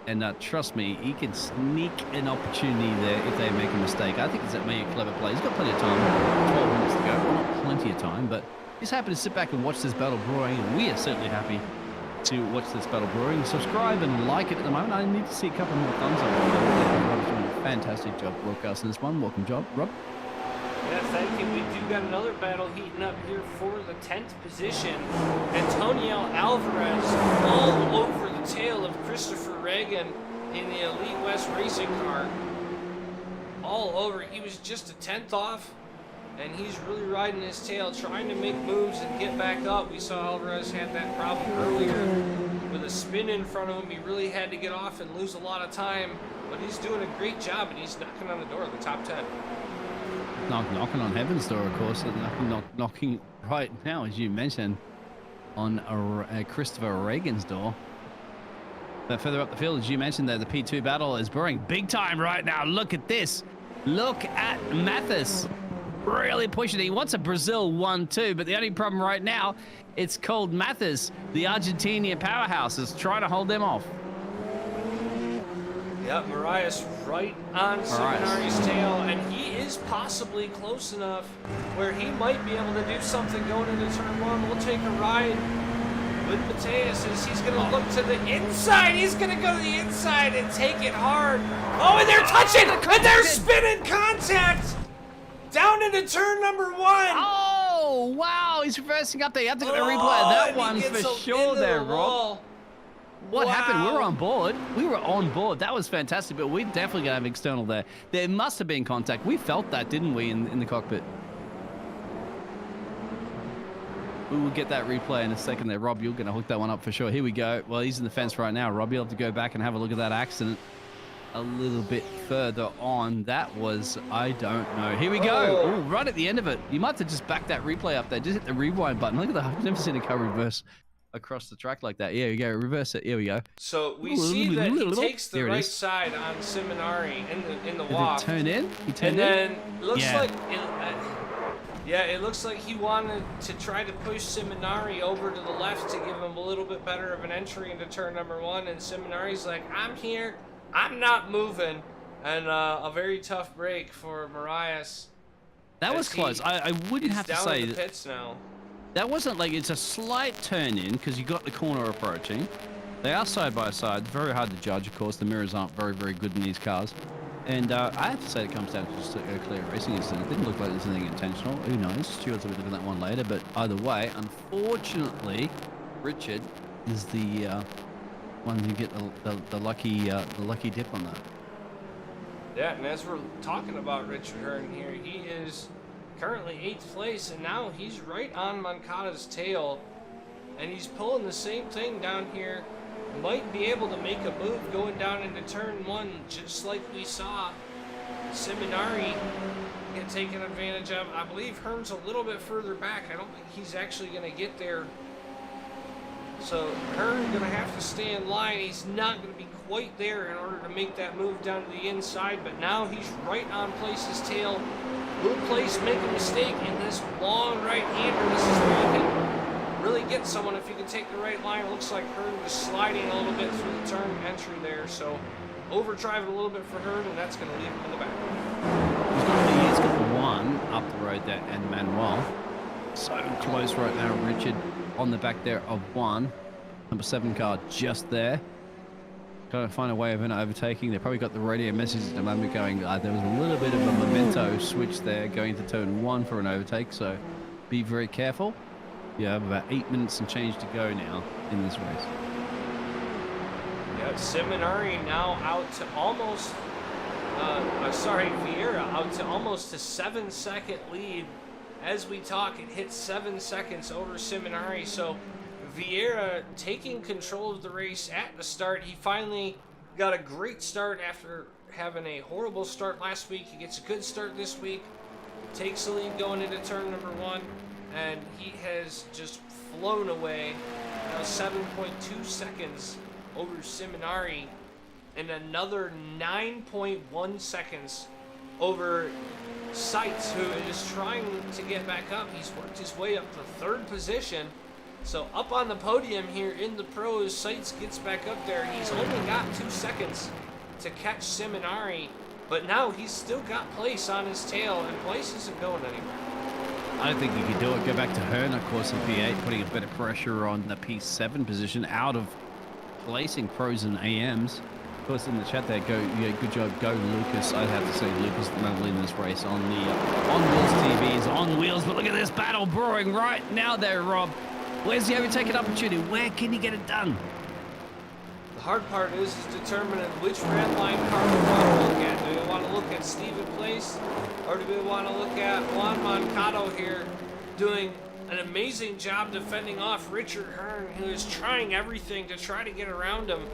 And trust me, he can sneak an opportunity there if they make a mistake. I think it's that maybe a clever play. He's got plenty of time, 12 minutes to go. Well, not plenty of time, but he's happy to sit back and watch this battle brewing. And we are certainly happy to watch this battle brewing. Subscribe and like it at the moment. I need to see a couple more thumbs up. Rob's doing a fantastic job broadcasting this one. Welcome, Rob. Yeah, thank you. We do got another battle heating up here for the 10th position. Antonio Alvarez all over the tail of Christopher Reagan in the Elite West racing car. All over. He was just a 10th off, and he's really riding his tail, trying to make moves and get back up. We saw Alvarez had that problem earlier with a spin in front of him. He really had to get off and lose a lot of time, but he's doing a great job, and he's knocking on the door of the top 10. Knocking on heaven's door, of course. Knocking right now, as you mentioned, on Christopher Reagan's door. But further up the field, as you mentioned there, the P2 battle is brewing big time right now. Look at this. Look at Mathis. Really pushing it. He wants a Brazil 1-2, but the only problem right now, it's called Mathis. The Argentinian powerhouse is trying to hold them off. Yep, Marias right on Seminari's tail, and he is possibly close enough where he might be able to do something going into turn 1. We'll take a ride with Mateus as he's going to look to the inside. He's going to go to the inside and take it hard. Oh, and they're touching, and they're spinning contact down into turn number 1. Oh, wow, he's reversing up there. You have to get a replay of that one for sure there, Rob. What happened? We were on board. We were on board. That was fantastic, but we're definitely going to have external there. There must have been contact. We felt that, didn't we, in the cockpit? We will get that replay in a second there. Rob, you're going to hook that one up for sure. Here we go. Well, he's in the fence right now. Rob, you'll have to go back and have a look at that accident a little bit further on. That was, I don't know. Here we go. Oh, right at the end of it. You might have to just back that replay up there. Just hit the rewind button. Look at that. I've never seen a car reverse across the track like that. Here we go. Reverse it. Here we go. So we see that he takes the right side on Seminari in the waft. Did it turn in? He turned in? And then looks like it looks like he wanted to try to push Seminari over to the left to give him a little bit better of an entry into turn number 1, and Seminari's like, I'm here, I'm not moving, and a very tough break for Marias. That was close. I wouldn't have to say that. Pits now. That wasn't it's a slight turn in because you got the corner approaching. They are side by side. Very hard to judge, of course. The mirrors aren't very, very good in these cars. And I have to say it comes down to just a clear racing incident. It didn't look like there's anything intentional. Who knows? Stewards will be looking at that one later. But either way, unfortunately, Richard is the one who get the lucky dip on that. Yeah, and as we're talking about Richard Hearn here, he is currently 8th place, and now he's right on Moncada's tail, and he's pulling the same thing down here. Might be able to make a move going down into turn 1, just like we saw Seminari get taken advantage of. I believe Hearn's a little bit further back. I don't think he's actually going to get there. So Hearn's going to have to stay in line. He's not going to be quite there in order to make that move down to the inside, but now he's right on Place's tail. Will Place make a mistake in this long right-hander? This is where you can really get someone if you can take the right line. It looks like Hearn was sliding a little bit through the turn entry there, so overdrive it a little bit for Hearn, and that's going to leave him in the back. He's got the 1 up the road there, and Manuel. So close right now, Richard on the back there of 1. Number 7 car just there. Trying to find a way of an overtaking. They probably got the radio message at the moment going, there was a little bit of a memento switch there going to turn 1 for an overtake, so be very careful. You have about 8 minutes and change to go now in this race. Yeah, Seminari now out to almost, Vieira out to almost a 7-second lead. As we talk, it hits 7 seconds over Seminari, so Vieira taking control of the race at the start. He finally got a great start after having a horrible start last week. He gets a good start this week, takes the lead going into turn number 1, and he has just flown away. Now 7.2 seconds over Seminari, and another 9.1 seconds over Seitz, who is trying to get back up. He's worked his way up to third position. So up on the podium here in the pros, Seitz gets back up there. He's only got 2 seconds to catch Seminari, but now he's still got Place on his tail, and Place isn't going anywhere. I don't think he could do it. Go back to Hearn, of course, in P8, putting a bit of pressure on the P7 position, out of placing pros and AMs. Of course, in the chat there, good job, go Lucas. I'd have to say Lucas the man leading this race on the on wheels TVs, on wheels. But look at this battle brewing right now there, Rob. Where's the overtaking opportunity? Where can he get it done? The hard part is determining which red line car we want to look at. Do we want to look at Stephen Place, or do we want to look at Juan Moncado here doing an amazing job defending off Richard Hearn, who is trying everything to try to get around him.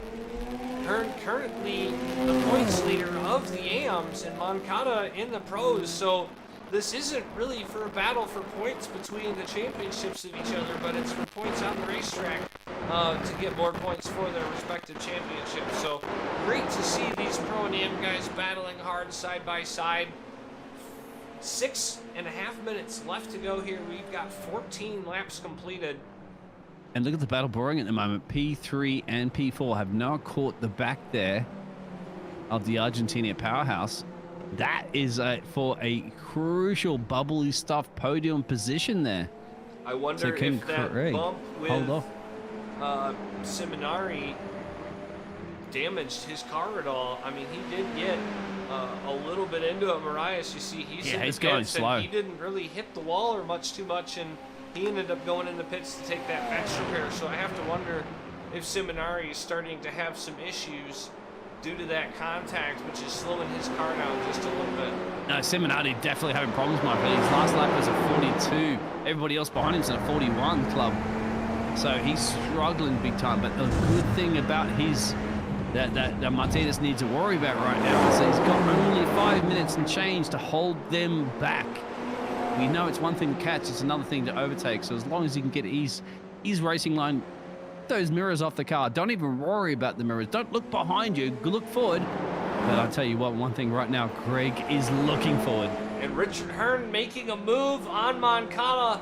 Hearn currently the points leader of the AMs, and Moncada in the pros, so this isn't really for a battle for points between the championships of each other, but it's for points on the racetrack to get more points for their respective championships. So great to see these Pro and Am guys battling hard side by side. 6.5 minutes left to go here. We've got 14 laps completed. And look at the battle brewing at the moment. P3 and P4 have now caught the back there of the Argentina powerhouse. That is for a crucial bubbly stuff podium position there. I wonder if that bump with Seminari damaged his car at all. I mean, he did get a little bit into it. Marias, you see, he's going slow. He didn't really hit the wall or much too much, and he ended up going in the pits to take that match repair. So I have to wonder if Seminari is starting to have some issues due to that contact, which is slowing his car down just a little bit. No, Seminari definitely having problems, my friend. His last lap was a 42. Everybody else behind him's in a 41 club. So he's struggling big time. But the good thing about his that Martinez needs to worry about right now is that he's got only 5 minutes and change to hold them back. We know it's one thing to catch, it's another thing to overtake. So as long as he can get his racing line, those mirrors off the car, don't even worry about the mirrors. Don't look behind you, look forward. But I'll tell you what, one thing right now, Greg is looking forward. And Richard Hearn making a move on Moncada,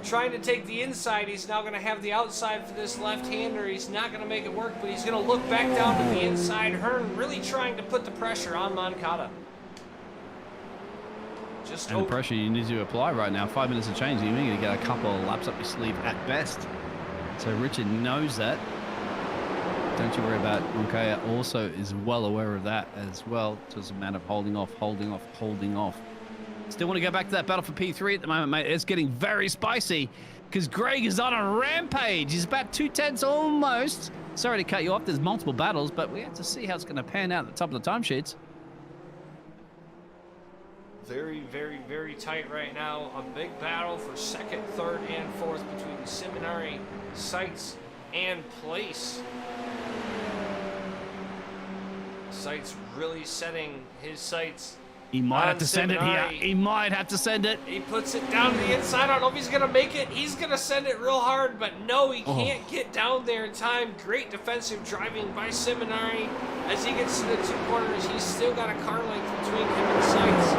trying to take the inside. He's now going to have the outside for this left-hander. He's not going to make it work, but he's going to look back down to the inside. Hearn really trying to put the pressure on Moncada. And the pressure you need to apply right now, 5 minutes of change, you're going to get a couple of laps up your sleeve at best. So Richard knows that. Don't you worry about it. Moncada also is well aware of that as well. It's just a matter of holding off. Still want to go back to that battle for P3 at the moment, mate. It's getting very spicy because Greg is on a rampage. He's about 2/10 almost. Sorry to cut you off. There's multiple battles, but we have to see how it's going to pan out at the top of the timesheets. Very, very, very tight right now. A big battle for second, third, and fourth between Seminari, Seitz, and Place. Seitz really setting his sights. He might have to send it here. He might have to send it. He puts it down to the inside. I don't know if he's going to make it. He's going to send it real hard, but no, he can't get down there in time. Great defensive driving by Seminari. As he gets to the two corners, he's still got a car length between him and Seitz.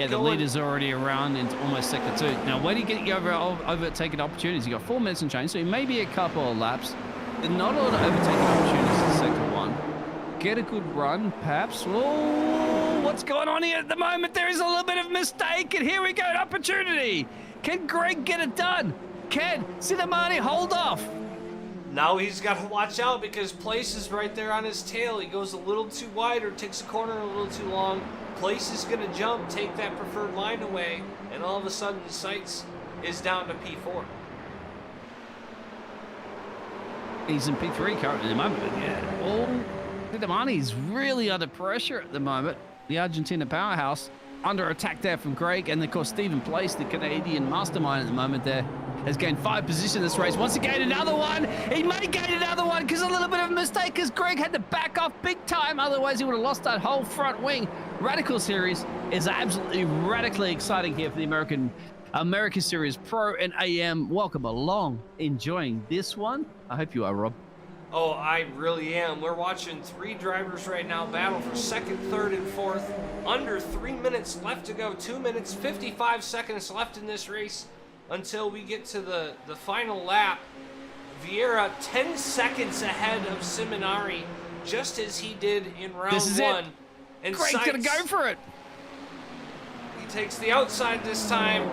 The leader's already around into almost sector 2. Now, where do you get overtaking opportunities? You got 4 minutes and change, so maybe a couple of laps. But not a lot of overtaking opportunities in sector 1. Get a good run, perhaps. Oh, what's going on here at the moment? There is a little bit of mistake, and here we go, an opportunity. Can Greg get it done? Can Sinamani hold off? Now he's got to watch out because Place is right there on his tail. He goes a little too wide or takes a corner a little too long. Place is going to jump, take that preferred line away, and all of a sudden Seitz is down to P4. He's in P3 currently at the moment, but yeah. Sinamani's really under pressure at the moment. The Argentina powerhouse under attack there from Greg, and of course Stephen Place, the Canadian mastermind at the moment there, has gained 5 positions in this race. Wants to gain another one. He may gain another one because a little bit of a mistake because Greg had to back off big time. Otherwise, he would have lost that whole front wing. Radical Series is absolutely radically exciting here for the American Americas Series Pro and AM. Welcome along. Enjoying this one? I hope you are, Rob. Oh, I really am. We're watching 3 drivers right now battle for second, third, and fourth. Under 3 minutes left to go. 2 minutes, 55 seconds left in this race until we get to the final lap. Vieira 10 seconds ahead of Seminari, just as he did in round 1. And Greg's gonna go for it. He takes the outside this time.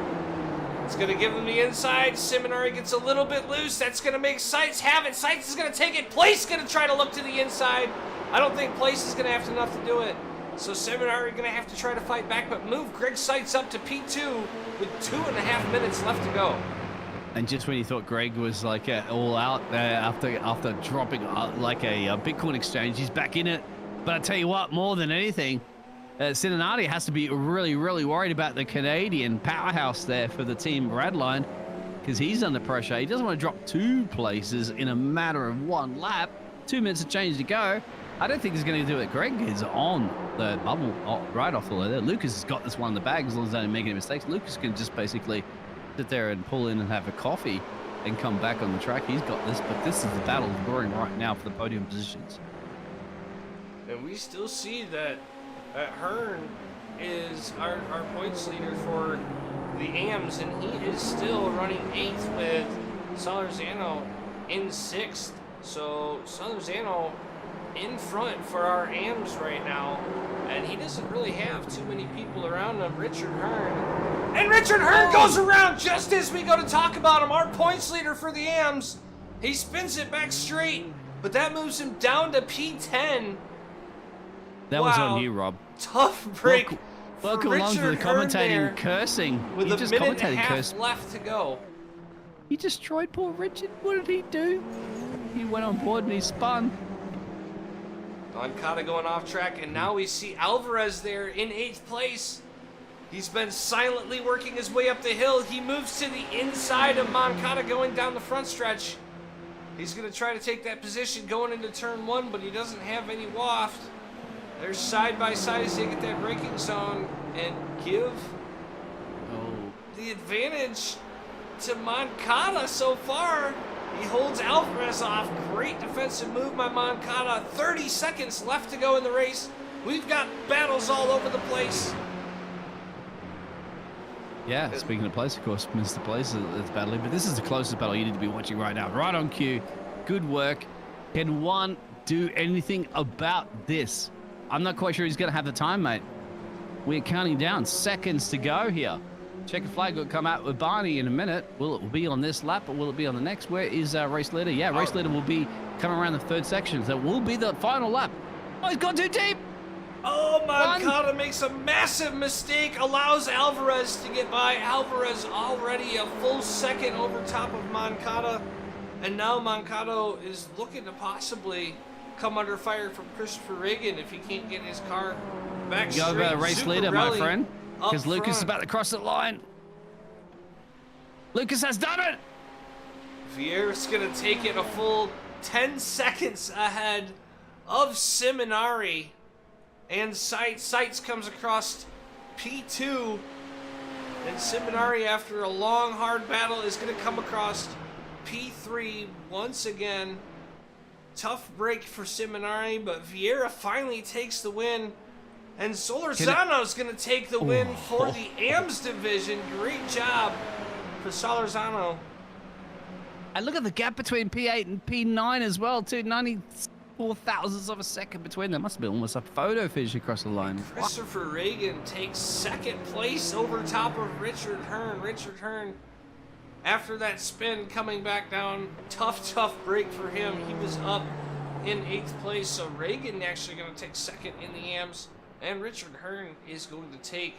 It's going to give him the inside. Seminari gets a little bit loose. That's going to make Seitz have it. Seitz is going to take it. Place is going to try to look to the inside. I don't think Place is going to have enough to do it. So Seminari going to have to try to fight back, but move Greg Seitz up to P2 with 2.5 minutes left to go. And just when you thought Greg was like all out after dropping like a Bitcoin exchange, he's back in it. But I tell you what, more than anything, Cincinnati has to be really, really worried about the Canadian powerhouse there for the team Radline, because he's under pressure. He doesn't want to drop 2 places in a matter of 1 lap. 2 minutes of change to go. I don't think he's going to do it. Greg is on the bubble right off the there. Lucas has got this one in the bag as long as they don't make any mistakes. Lucas can just basically sit there and pull in and have a coffee and come back on the track. He's got this, but this is the battle brewing right now for the podium positions. And we still see that Hearn is our points leader for the AMs, and he is still running 8th with Solorzano in 6th. So Solorzano in front for our AMs right now, and he doesn't really have too many people around him. Richard Hearn. And Richard Hearn goes around just as we go to talk about him, our points leader for the AMs. He spins it back straight, but that moves him down to P10. That was on you, Rob. Tough break. Welcome along to the commentating cursing. With a minute and a half left to go. He destroyed poor Richard. What did he do? He went on board and he spun. Moncada going off track, and now we see Alvarez there in 8th place. He's been silently working his way up the hill. He moves to the inside of Moncada going down the front stretch. He's going to try to take that position going into turn 1, but he doesn't have any waft. They're side by side as they get that braking zone and give the advantage to Moncada so far. He holds Alvarez off. Great defensive move by Moncada. 30 seconds left to go in the race. We've got battles all over the place. Yeah, speaking of place, of course, Mr. Place is battling, but this is the closest battle you need to be watching right now. Right on cue. Good work. Can one do anything about this? I'm not quite sure he's going to have the time, mate. We're counting down seconds to go here. Checker flag will come out with Barney in a minute. Will it be on this lap or will it be on the next? Where is race leader? Yeah, race leader will be coming around the 3rd section. So it will be the final lap. Oh, he's gone too deep. Oh, Moncada makes a massive mistake, allows Alvarez to get by. Alvarez already a full second over top of Moncada. And now Moncada is looking to possibly come under fire from Christopher Reagan if he can't get his car back straight. You got a race leader, my friend, because Lucas is about to cross the line. Lucas has done it. Vieira's going to take it a full 10 seconds ahead of Seminari. And Seitz comes across P2. And Seminari, after a long, hard battle, is going to come across P3 once again. Tough break for Seminari, but Vieira finally takes the win. And Solorzano's going to take the win for the AMS division. Great job for Solorzano. And look at the gap between P8 and P9 as well, too. 94 thousandths of a second between them. Must have been almost a photo finish across the line. And Christopher Reagan takes 2nd place over top of Richard Hearn. Richard Hearn, after that spin, coming back down. Tough break for him. He was up in 8th place, so Reagan actually going to take 2nd in the AMS. And Richard Hearn is going to take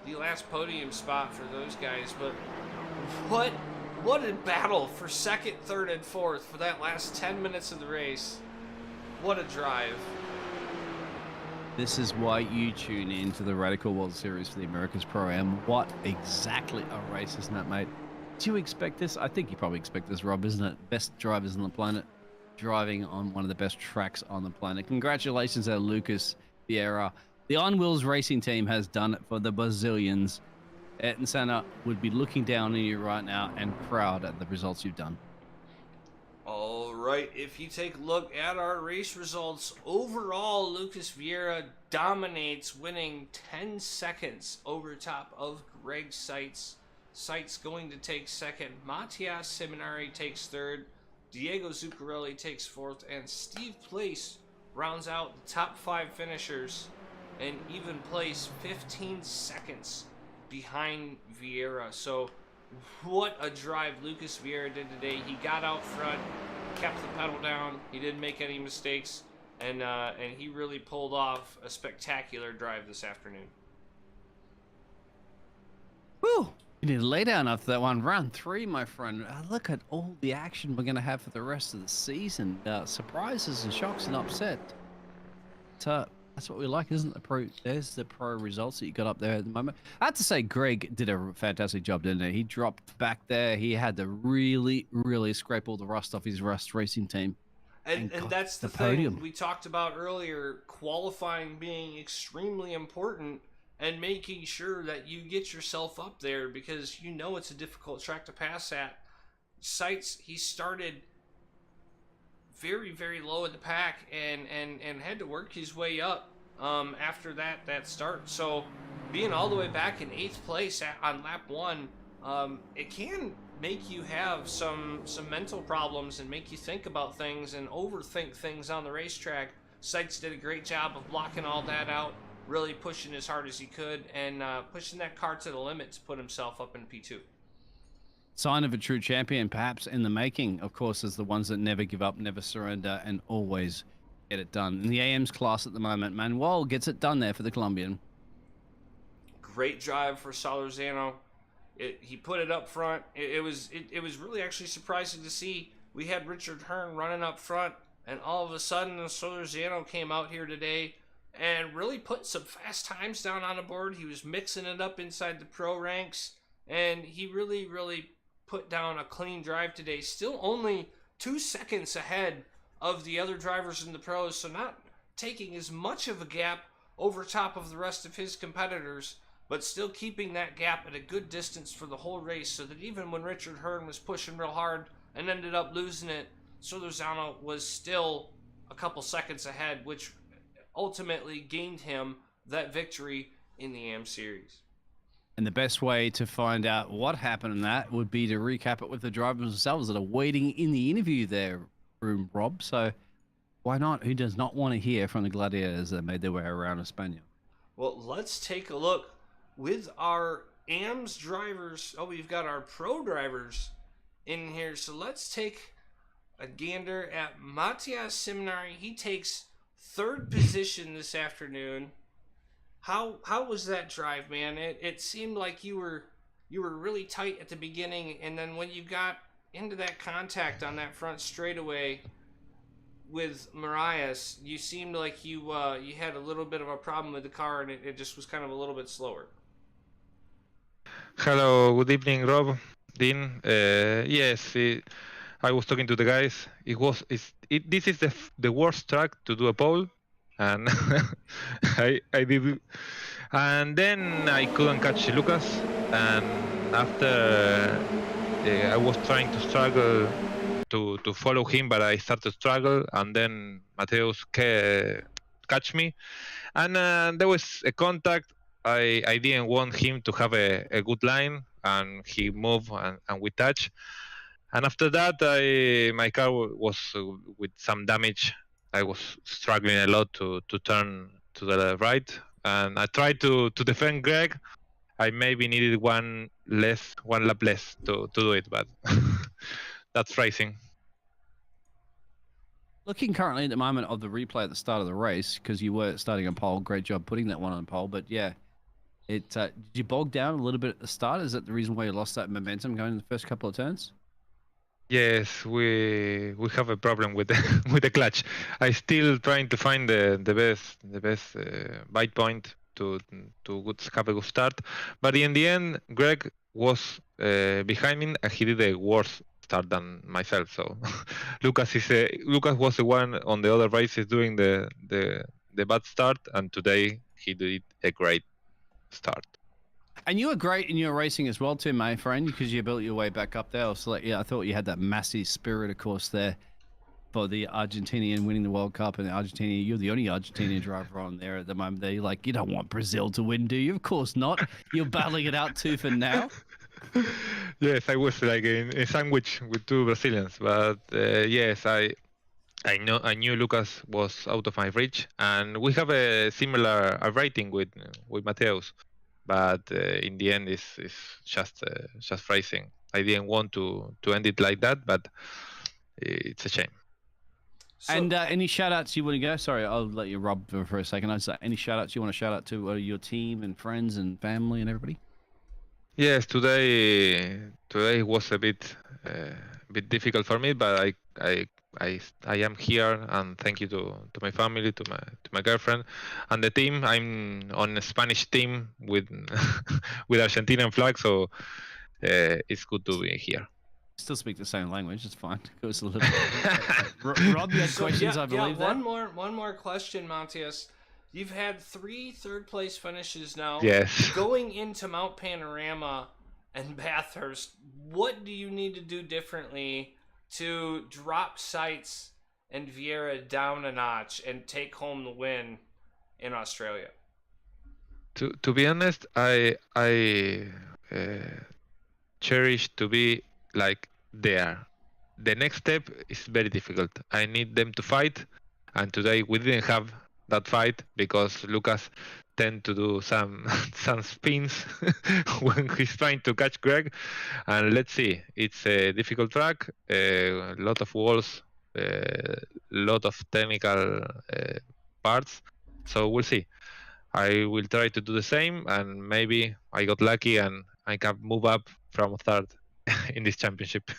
the last podium spot for those guys. But what a battle for 2nd, 3rd, and 4th for that last 10 minutes of the race. What a drive. This is why you tune in to the Radical World Series for the Americas Pro+Am. What exactly a race, isn't it, mate? Do you expect this? I think you probably expect this, Rob, isn't it? Best drivers on the planet, driving on one of the best tracks on the planet. Congratulations to Lucas Vieira. The On Wheels racing team has done it for the Brazilians. Ayrton Senna would be looking down on you right now and proud at the results you've done. All right, if you take a look at our race results, overall, Lucas Vieira dominates, winning 10 seconds over top of Greg Seitz. Seitz going to take second. Matias Seminari takes third. Diego Zuccarelli takes fourth. And Steve Place rounds out the top 5 finishers and even place 15 seconds behind Vieira. So what a drive Lucas Vieira did today. He got out front, kept the pedal down. He didn't make any mistakes, and he really pulled off a spectacular drive this afternoon. Woo! You need to lay down after that one. Round 3, my friend. Look at all the action we're going to have for the rest of the season. Surprises and shocks and upset. That's what we like, isn't it? There's the pro results that you got up there at the moment. I have to say, Greg did a fantastic job, didn't he? He dropped back there. He had to really, really scrape all the rust off his Rust Racing team. And that's the thing we talked about earlier, qualifying being extremely important and making sure that you get yourself up there, because you know it's a difficult track to pass at. Seitz, he started very, very low in the pack and had to work his way up after that start. So being all the way back in 8th place on lap 1, it can make you have some mental problems and make you think about things and overthink things on the racetrack. Seitz did a great job of blocking all that out, really pushing as hard as he could, and pushing that car to the limit to put himself up in P2. Sign of a true champion, perhaps in the making, of course, is the ones that never give up, never surrender, and always get it done. In the AM's class at the moment, Manuel gets it done there for the Colombian. Great drive for Solorzano. He put it up front. It was really actually surprising to see. We had Richard Hearn running up front, and all of a sudden Solorzano came out here today and really put some fast times down on the board. He was mixing it up inside the pro ranks, and he really, really put down a clean drive today. Still only 2 seconds ahead of the other drivers in the pros, so not taking as much of a gap over top of the rest of his competitors, but still keeping that gap at a good distance for the whole race, so that even when Richard Hearn was pushing real hard and ended up losing it, Solorzano was still a couple seconds ahead, which ultimately gained him that victory in the AM Series. And the best way to find out what happened in that would be to recap it with the drivers themselves that are waiting in the interview there, Rob. So why not? Who does not want to hear from the gladiators that made their way around España? Well, let's take a look with our AMS drivers. Oh, we've got our pro drivers in here. So let's take a gander at Matias Seminari. He takes 3rd position this afternoon. How was that drive, man? It seemed like you were really tight at the beginning, and then when you got into that contact on that front straightaway with Marias, you seemed like you had a little bit of a problem with the car, and it just was kind of a little bit slower. Hello, good evening, Rob, Dean. Yes, I was talking to the guys. This is the worst track to do a pole, and I did, and then I couldn't catch Lucas, and after I was trying to struggle to follow him, but I started to struggle, and then Mateus catch me, and there was a contact. I didn't want him to have a good line, and he moved, and we touched. And after that, my car was with some damage. I was struggling a lot to turn to the right, and I tried to defend Greg. I maybe needed one lap less to do it, but that's racing. Looking currently at the moment of the replay at the start of the race, because you were starting on pole, great job putting that one on pole, but yeah, did you bog down a little bit at the start? Is that the reason why you lost that momentum going in the first couple of turns? Yes, we have a problem with the clutch. I still trying to find the best bite point to have a good start. But in the end, Greg was behind me, and he did a worse start than myself. So Lucas was the one on the other races doing the bad start, and today he did a great start. And you were great in your racing as well too, my friend, because you built your way back up there. So, I thought you had that massive spirit, of course, there for the Argentinian winning the World Cup. And Argentina, you're the only Argentinian driver on there at the moment. You're like, you don't want Brazil to win, do you? Of course not. You're battling it out tooth and nail. Yes, I was like in a sandwich with two Brazilians, but yes, I knew Lucas was out of my reach, and we have a similar rating with Mateus, but in the end, it's just racing. I didn't want to end it like that, but it's a shame. So, and any shout outs you want to go? Sorry, I'll let you Rob for a second. Any shout outs you want to shout out to your team and friends and family and everybody? Yes, today was a bit difficult for me, but I am here, and thank you to my family, to my girlfriend, and the team. I'm on a Spanish team with with Argentinian flag, so it's good to be here. Still speak the same language. It's fine. It goes a little. Rob, you had questions, I believe. One more question, Matthias. You've had 3 third-place finishes now. Yes. Going into Mount Panorama and Bathurst, what do you need to do differently to drop Seitz and Vieira down a notch and take home the win in Australia? To be honest, I cherish to be like there. The next step is very difficult. I need them to fight, and today we didn't have that fight because Lucas tend to do some spins when he's trying to catch Greg, and let's see. It's a difficult track, a lot of walls, a lot of technical parts, so we'll see. I will try to do the same, and maybe I got lucky and I can move up from third in this championship.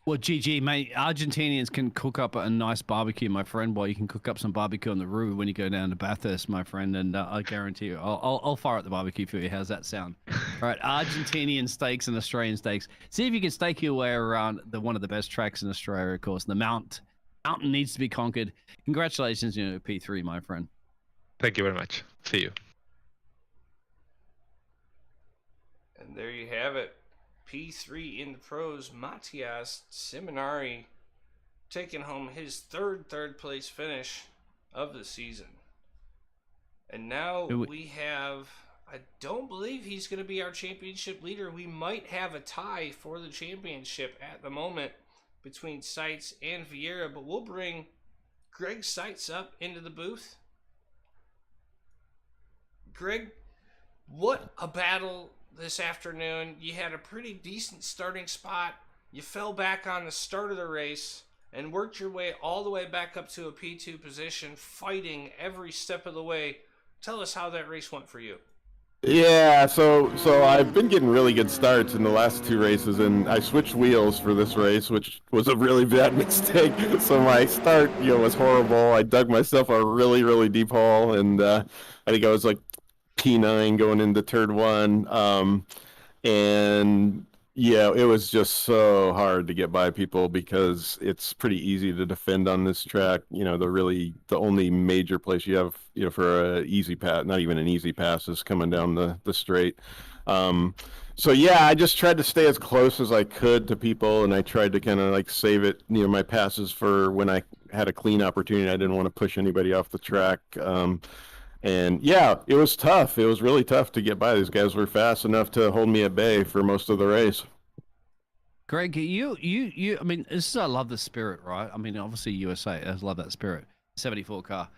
Well, GG, mate. Argentinians can cook up a nice barbecue, my friend. Well, you can cook up some barbecue on the roof when you go down to Bathurst, my friend, and I guarantee you, I'll fire up the barbecue for you. How's that sound? All right, Argentinian steaks and Australian steaks. See if you can stake your way around one of the best tracks in Australia, of course. The mountain needs to be conquered. Congratulations, P3, my friend. Thank you very much. See you. And there you have it. P3 in the pros, Matthias Seminari taking home his third place finish of the season. And now we have, I don't believe he's going to be our championship leader. We might have a tie for the championship at the moment between Seitz and Vieira, but we'll bring Greg Seitz up into the booth. Greg, what a battle this afternoon. You had a pretty decent starting spot. You fell back on the start of the race and worked your way all the way back up to a P2 position, fighting every step of the way. Tell us how that race went for you. Yeah, so I've been getting really good starts in the last 2 races, and I switched wheels for this race, which was a really bad mistake. So my start, was horrible. I dug myself a really, really deep hole, and I think I was like P9 going into turn 1, and yeah, it was just so hard to get by people because it's pretty easy to defend on this track. The only major place you have, for a easy pass, not even an easy pass, is coming down the straight. So yeah, I just tried to stay as close as I could to people, and I tried to kind of like save it, my passes for when I had a clean opportunity. I didn't want to push anybody off the track. And yeah, it was tough. It was really tough to get by. These guys were fast enough to hold me at bay for most of the race. Greg, I mean, I love the spirit, right? I mean, obviously USA, I love that spirit. 74 car.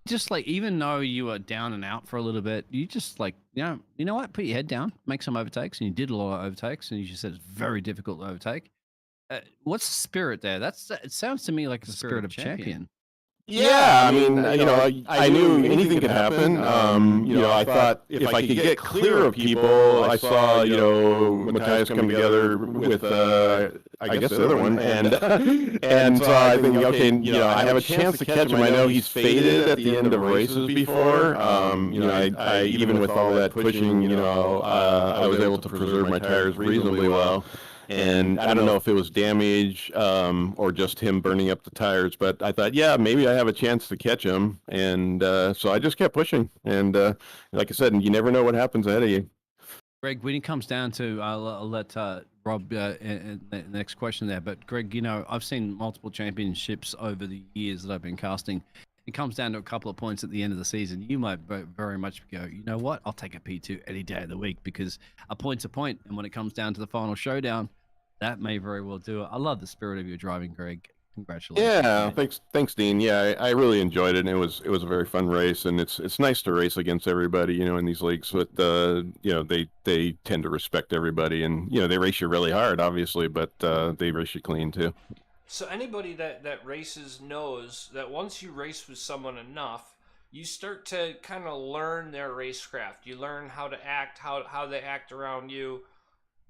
Just like, even though you were down and out for a little bit, you just like, you know what? Put your head down, make some overtakes, and you did a lot of overtakes, and you just said it's very difficult to overtake. What's the spirit there? It sounds to me like the spirit of champion. Yeah, I mean, I knew anything could happen. I thought if I could get clear of people, I saw, Matthias come together with, I guess the other one, and so I think, okay, I have a chance to catch him. I know he's faded at the end of races before. I even with all that pushing, I was able to preserve my tires reasonably well. And I don't know if it was damage or just him burning up the tires, but I thought, yeah, maybe I have a chance to catch him. And so I just kept pushing. And like I said, you never know what happens ahead of you. Greg, when it comes down to, I'll let Rob the next question there. But Greg, I've seen multiple championships over the years that I've been casting. It comes down to a couple of points at the end of the season. You might very much go, you know what? I'll take a P2 any day of the week because a point's a point. And when it comes down to the final showdown, that may very well do it. I love the spirit of your driving, Greg. Congratulations. Yeah, thanks, Dean. Yeah, I really enjoyed it. And it was a very fun race, and it's nice to race against everybody, in these leagues. But they tend to respect everybody, and they race you really hard, obviously, but they race you clean too. So anybody that races knows that once you race with someone enough, you start to kind of learn their racecraft. You learn how to act, how they act around you.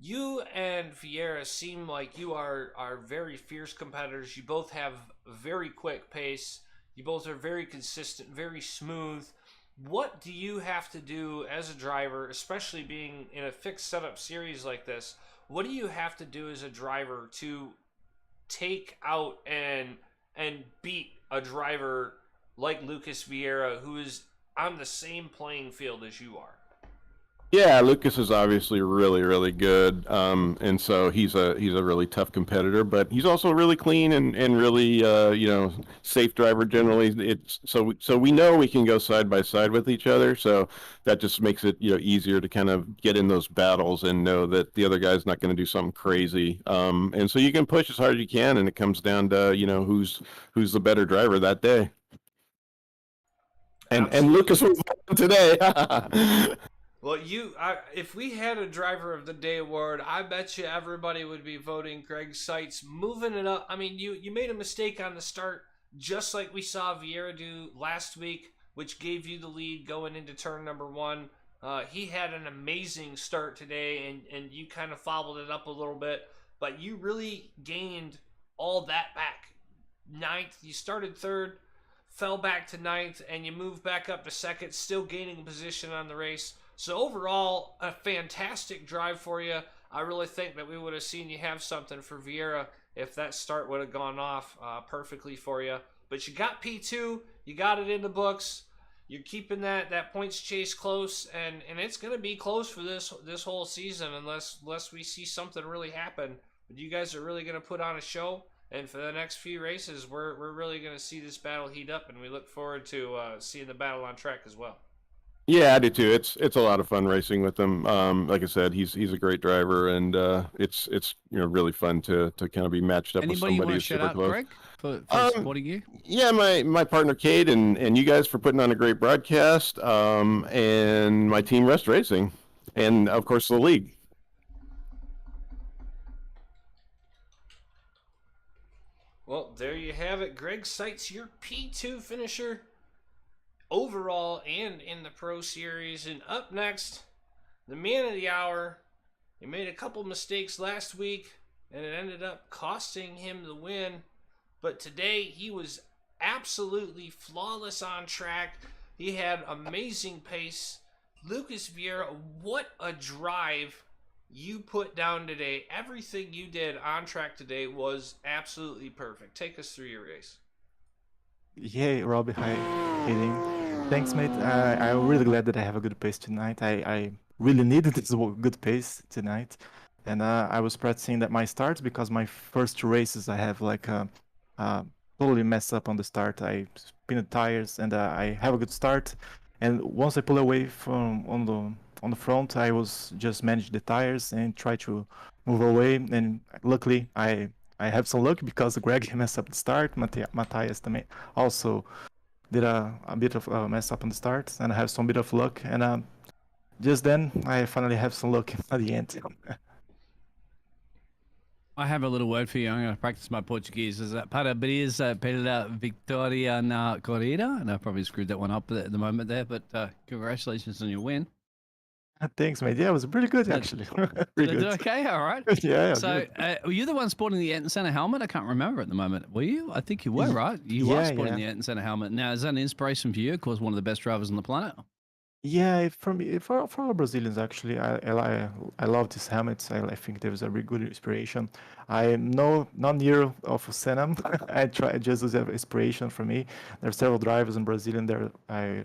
You and Vieira seem like you are very fierce competitors. You both have very quick pace. You both are very consistent, very smooth. What do you have to do as a driver, especially being in a fixed setup series like this? What do you have to do as a driver to take out and beat a driver like Lucas Vieira, who is on the same playing field as you are? Yeah, Lucas is obviously really, really good, and so he's a really tough competitor. But he's also really clean and really safe driver generally. It's so we know we can go side by side with each other. So that just makes it easier to kind of get in those battles and know that the other guy's not going to do something crazy. And so you can push as hard as you can, and it comes down to who's the better driver that day. And Lucas was today. Well, if we had a Driver of the Day award, I bet you everybody would be voting Greg Seitz, moving it up. I mean, you made a mistake on the start, just like we saw Vieira do last week, which gave you the lead going into turn number 1. He had an amazing start today, and you kind of fouled it up a little bit, but you really gained all that back. 9th, you started 3rd, fell back to 9th, and you moved back up to 2nd, still gaining position on the race. So overall, a fantastic drive for you. I really think that we would have seen you have something for Vieira if that start would have gone off perfectly for you. But you got P2, you got it in the books. You're keeping that points chase close, and it's going to be close for this whole season unless we see something really happen. But you guys are really going to put on a show, and for the next few races, we're really going to see this battle heat up, and we look forward to seeing the battle on track as well. Yeah, I do too. It's a lot of fun racing with him. Like I said, he's a great driver, and it's really fun to kind of be matched up with somebody who's super close. Greg, for supporting you? Yeah, my partner Kate and you guys for putting on a great broadcast, and my team Rest Racing, and of course the league. Well, there you have it. Greg Seitz, your P2 finisher overall and in the Pro Series. And up next, the man of the hour. He made a couple mistakes last week, and it ended up costing him the win. But today, he was absolutely flawless on track. He had amazing pace. Lucas Vieira, what a drive you put down today. Everything you did on track today was absolutely perfect. Take us through your race. Yeah, Robbie, hi, Hayden. Thanks, mate. I'm really glad that I have a good pace tonight. I really needed this good pace tonight. And I was practicing that my starts because my first two races I have totally messed up on the start. I spin the tires and I have a good start. And once I pull away from on the front, I was just manage the tires and try to move away. And luckily, I have some luck because Greg messed up the start. Matthias also did a bit of a mess up on the start, and I have some bit of luck. And just then, I finally have some luck at the end. I have a little word for you. I'm going to practice my Portuguese. Is that parabéns pela vitória na corrida? And I probably screwed that one up at the moment there, but congratulations on your win. Thanks, mate. Yeah, it was pretty good, actually. Pretty good. Okay, all right. Yeah. So, were you the one sporting the Ayrton Senna helmet? I can't remember at the moment. Were you? I think you were, right? You were sporting the Ayrton Senna helmet. Now, is that an inspiration for you? Of course, one of the best drivers on the planet. Yeah, for me, for all Brazilians, actually, I love these helmets. I think there was a really good inspiration. I know not near of Senna. I try just as an inspiration for me. There are several drivers in Brazil, and I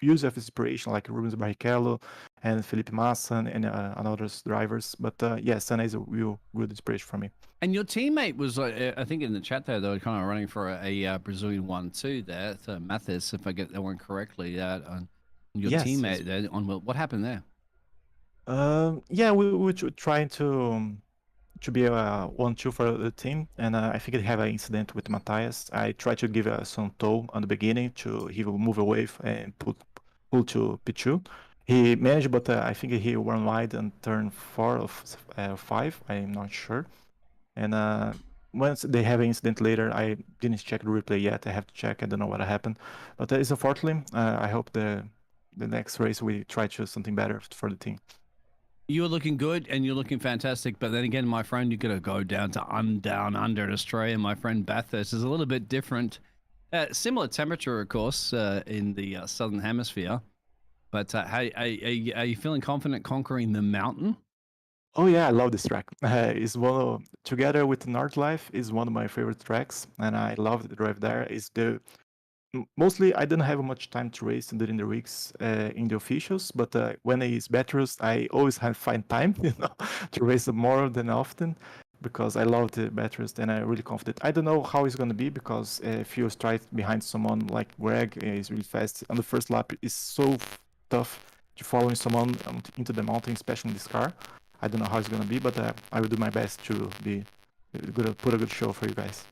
use of inspiration like Rubens Barrichello and Felipe Massa and other drivers. But yeah, Senna is a real good inspiration for me. And your teammate was, I think, in the chat there, they were kind of running for a Brazilian 1-2 there, Mathis, if I get that one correctly. Your Yes, teammate there on what happened there? Yeah, we were trying to be a 1-2 for the team, and I think it had an incident with Matthias. I tried to give some tow on the beginning to he will move away and pull to P2. He managed, but I think he went wide and turned 4 of 5. I'm not sure. And once they have an incident later, I didn't check the replay yet. I have to check. I don't know what happened, but it's unfortunately. I hope the next race we try to do something better for the team. You're looking good and you're looking fantastic, but then again, my friend, you're gonna go down under in Australia. My friend Bathurst is a little bit different. Similar temperature, of course, in the southern hemisphere. But hey, are you feeling confident conquering the mountain? Oh yeah, I love this track. It's one of, together with Nordlife, is one of my favorite tracks, and I love the drive there. Is the mostly I didn't have much time to race during the weeks in the officials, but when it's Bathurst, I always find time, to race more than often because I love the Bathurst and I'm really confident. I don't know how it's gonna be because if you strike behind someone like Greg, is really fast on the first lap. It's so tough to following someone into the mountain, especially in this car. I don't know how it's gonna be, but I will do my best to be put a good show for you guys.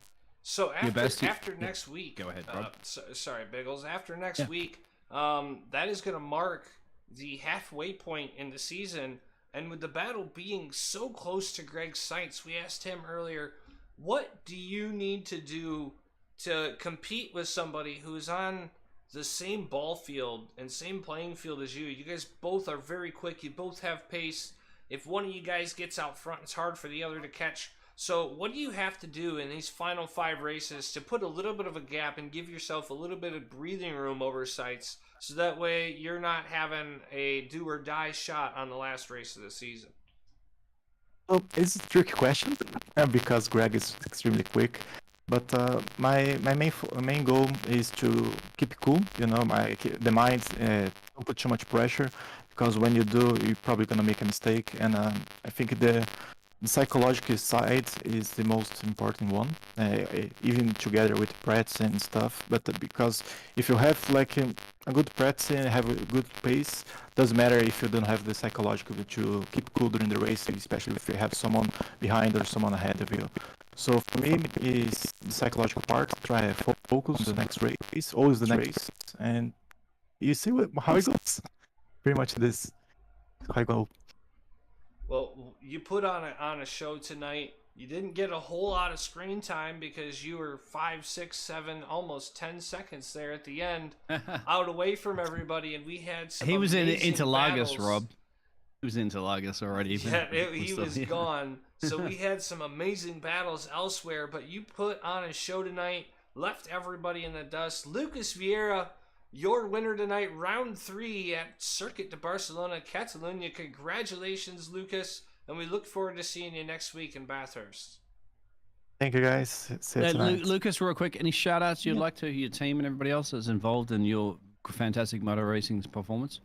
So after next week, go ahead, Rob. Sorry, Biggles. After next week, that is going to mark the halfway point in the season. And with the battle being so close to Greg's sights, we asked him earlier, what do you need to do to compete with somebody who's on the same ball field and same playing field as you? You guys both are very quick. You both have pace. If one of you guys gets out front, it's hard for the other to catch. So what do you have to do in these final 5 races to put a little bit of a gap and give yourself a little bit of breathing room over sights so that way you're not having a do or die shot on the last race of the season? Well, it's a tricky question because Greg is extremely quick. But my main goal is to keep cool. The mind don't put too much pressure because when you do, you're probably gonna make a mistake. And I think the psychological side is the most important one, even together with practice and stuff. But because if you have like a good practice and have a good pace, doesn't matter if you don't have the psychological to keep cool during the race, especially if you have someone behind or someone ahead of you. So for me, is the psychological part. Try to focus on the next race, always the next race, and you see how it goes. Pretty much this how I go. Well, you put on a show tonight. You didn't get a whole lot of screen time because you were 5, 6, 7, almost 10 seconds there at the end, out away from everybody, and we had some. He was in amazing Interlagos, battles. Rob. He was in Interlagos already. Yeah, he was gone. So we had some amazing battles elsewhere, but you put on a show tonight, left everybody in the dust. Lucas Vieira, your winner tonight, round 3 at Circuit de Barcelona, Catalunya. Congratulations, Lucas, and we look forward to seeing you next week in Bathurst. Thank you, guys. See you tonight. Lucas, real quick, any shout-outs you'd like to your team and everybody else that's involved in your fantastic motor racing performance?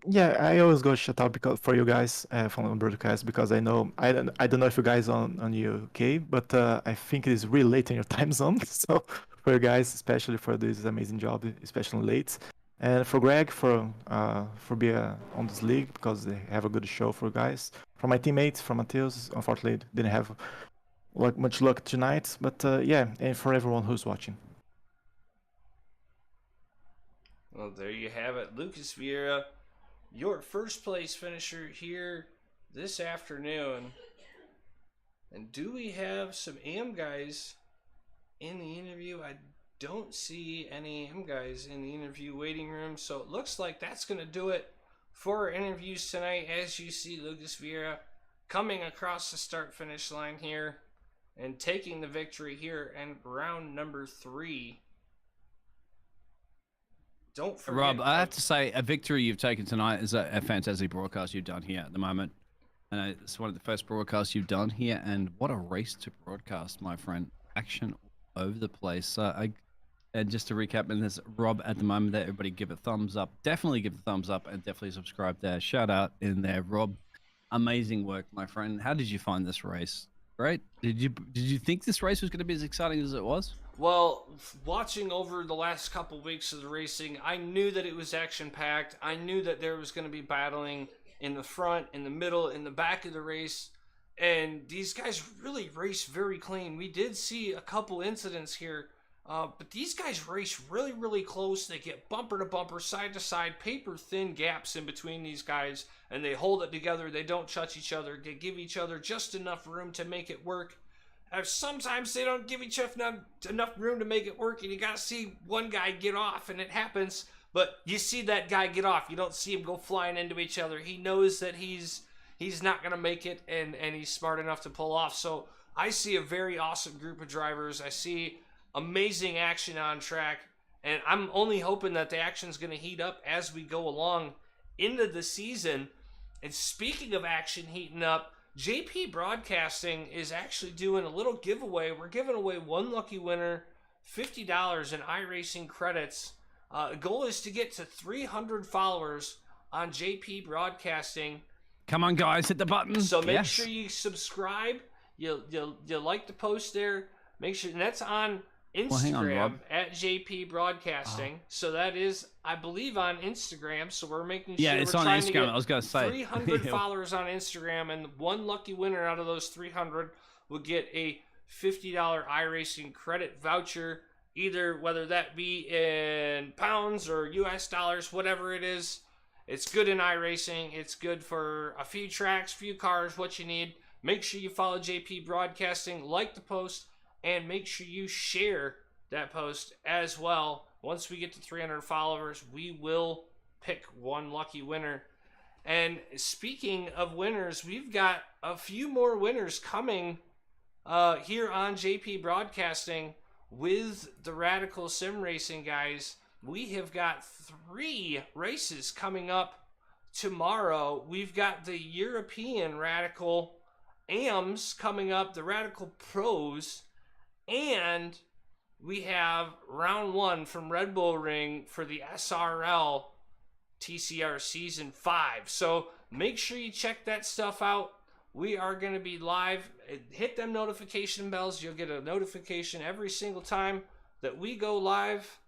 Yeah, I always go shout out because for you guys from the broadcast because I know I don't know if you guys on UK, but I think it is really late in your time zone. So for you guys, especially for this amazing job, especially late, and for Greg for being on this league because they have a good show for you guys. For my teammates, for Mateus, unfortunately didn't have much luck tonight, but yeah, and for everyone who's watching. Well, there you have it, Lucas Vieira, your first place finisher here this afternoon. And do we have some AM guys in the interview? I don't see any AM guys in the interview waiting room, so it looks like that's going to do it for our interviews tonight. As you see, Lucas Vieira coming across the start-finish line here and taking the victory here in round number 3. Don't forget, Rob, I have to say, a victory you've taken tonight is a fantastic broadcast you've done here at the moment. And it's one of the first broadcasts you've done here, and what a race to broadcast, my friend. Action all over the place. And just to recap, and there's Rob at the moment there. Everybody give a thumbs up. Definitely give a thumbs up and definitely subscribe there. Shout out in there, Rob. Amazing work, my friend. How did you find this race? Great. Did you think this race was going to be as exciting as it was? Well, watching over the last couple weeks of the racing, I knew that it was action-packed. I knew that there was going to be battling in the front, in the middle, in the back of the race. And these guys really race very clean. We did see a couple incidents here, but these guys race really, really close. They get bumper to bumper, side to side, paper-thin gaps in between these guys, and they hold it together. They don't touch each other. They give each other just enough room to make it work. Sometimes they don't give each other enough room to make it work, and you got to see one guy get off, and it happens. But you see that guy get off. You don't see him go flying into each other. He knows that he's not going to make it, and he's smart enough to pull off. So I see a very awesome group of drivers. I see amazing action on track, and I'm only hoping that the action's going to heat up as we go along into the season. And speaking of action heating up, JP Broadcasting is actually doing a little giveaway. We're giving away one lucky winner, $50 in iRacing credits. The goal is to get to 300 followers on JP Broadcasting. Come on, guys, hit the button. So make sure you subscribe. You like the post there. Make sure, and that's on Instagram at JP Broadcasting. So that is, I believe, on Instagram. So we're making sure it's we're on trying Instagram. to get I was gonna say 300 followers on Instagram, and one lucky winner out of those 300 will get a $50 iRacing credit voucher. Either whether that be in pounds or US dollars, whatever it is. It's good in iRacing. It's good for a few tracks, few cars, what you need. Make sure you follow JP Broadcasting, like the post, and make sure you share that post as well. Once we get to 300 followers, we will pick one lucky winner. And speaking of winners, we've got a few more winners coming here on JP Broadcasting with the Radical Sim Racing guys. We have got 3 races coming up tomorrow. We've got the European Radical AMs coming up, the Radical Pros, and we have round 1 from Red Bull Ring for the SRL TCR Season 5. So make sure you check that stuff out. We are going to be live. Hit them notification bells. You'll get a notification every single time that we go live.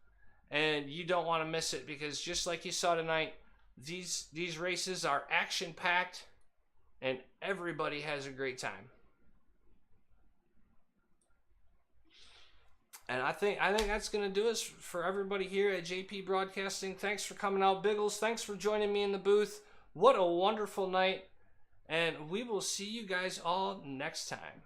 And you don't want to miss it, because just like you saw tonight, these races are action-packed, and everybody has a great time. And I think that's going to do us for everybody here at JP Broadcasting. Thanks for coming out, Biggles. Thanks for joining me in the booth. What a wonderful night. And we will see you guys all next time.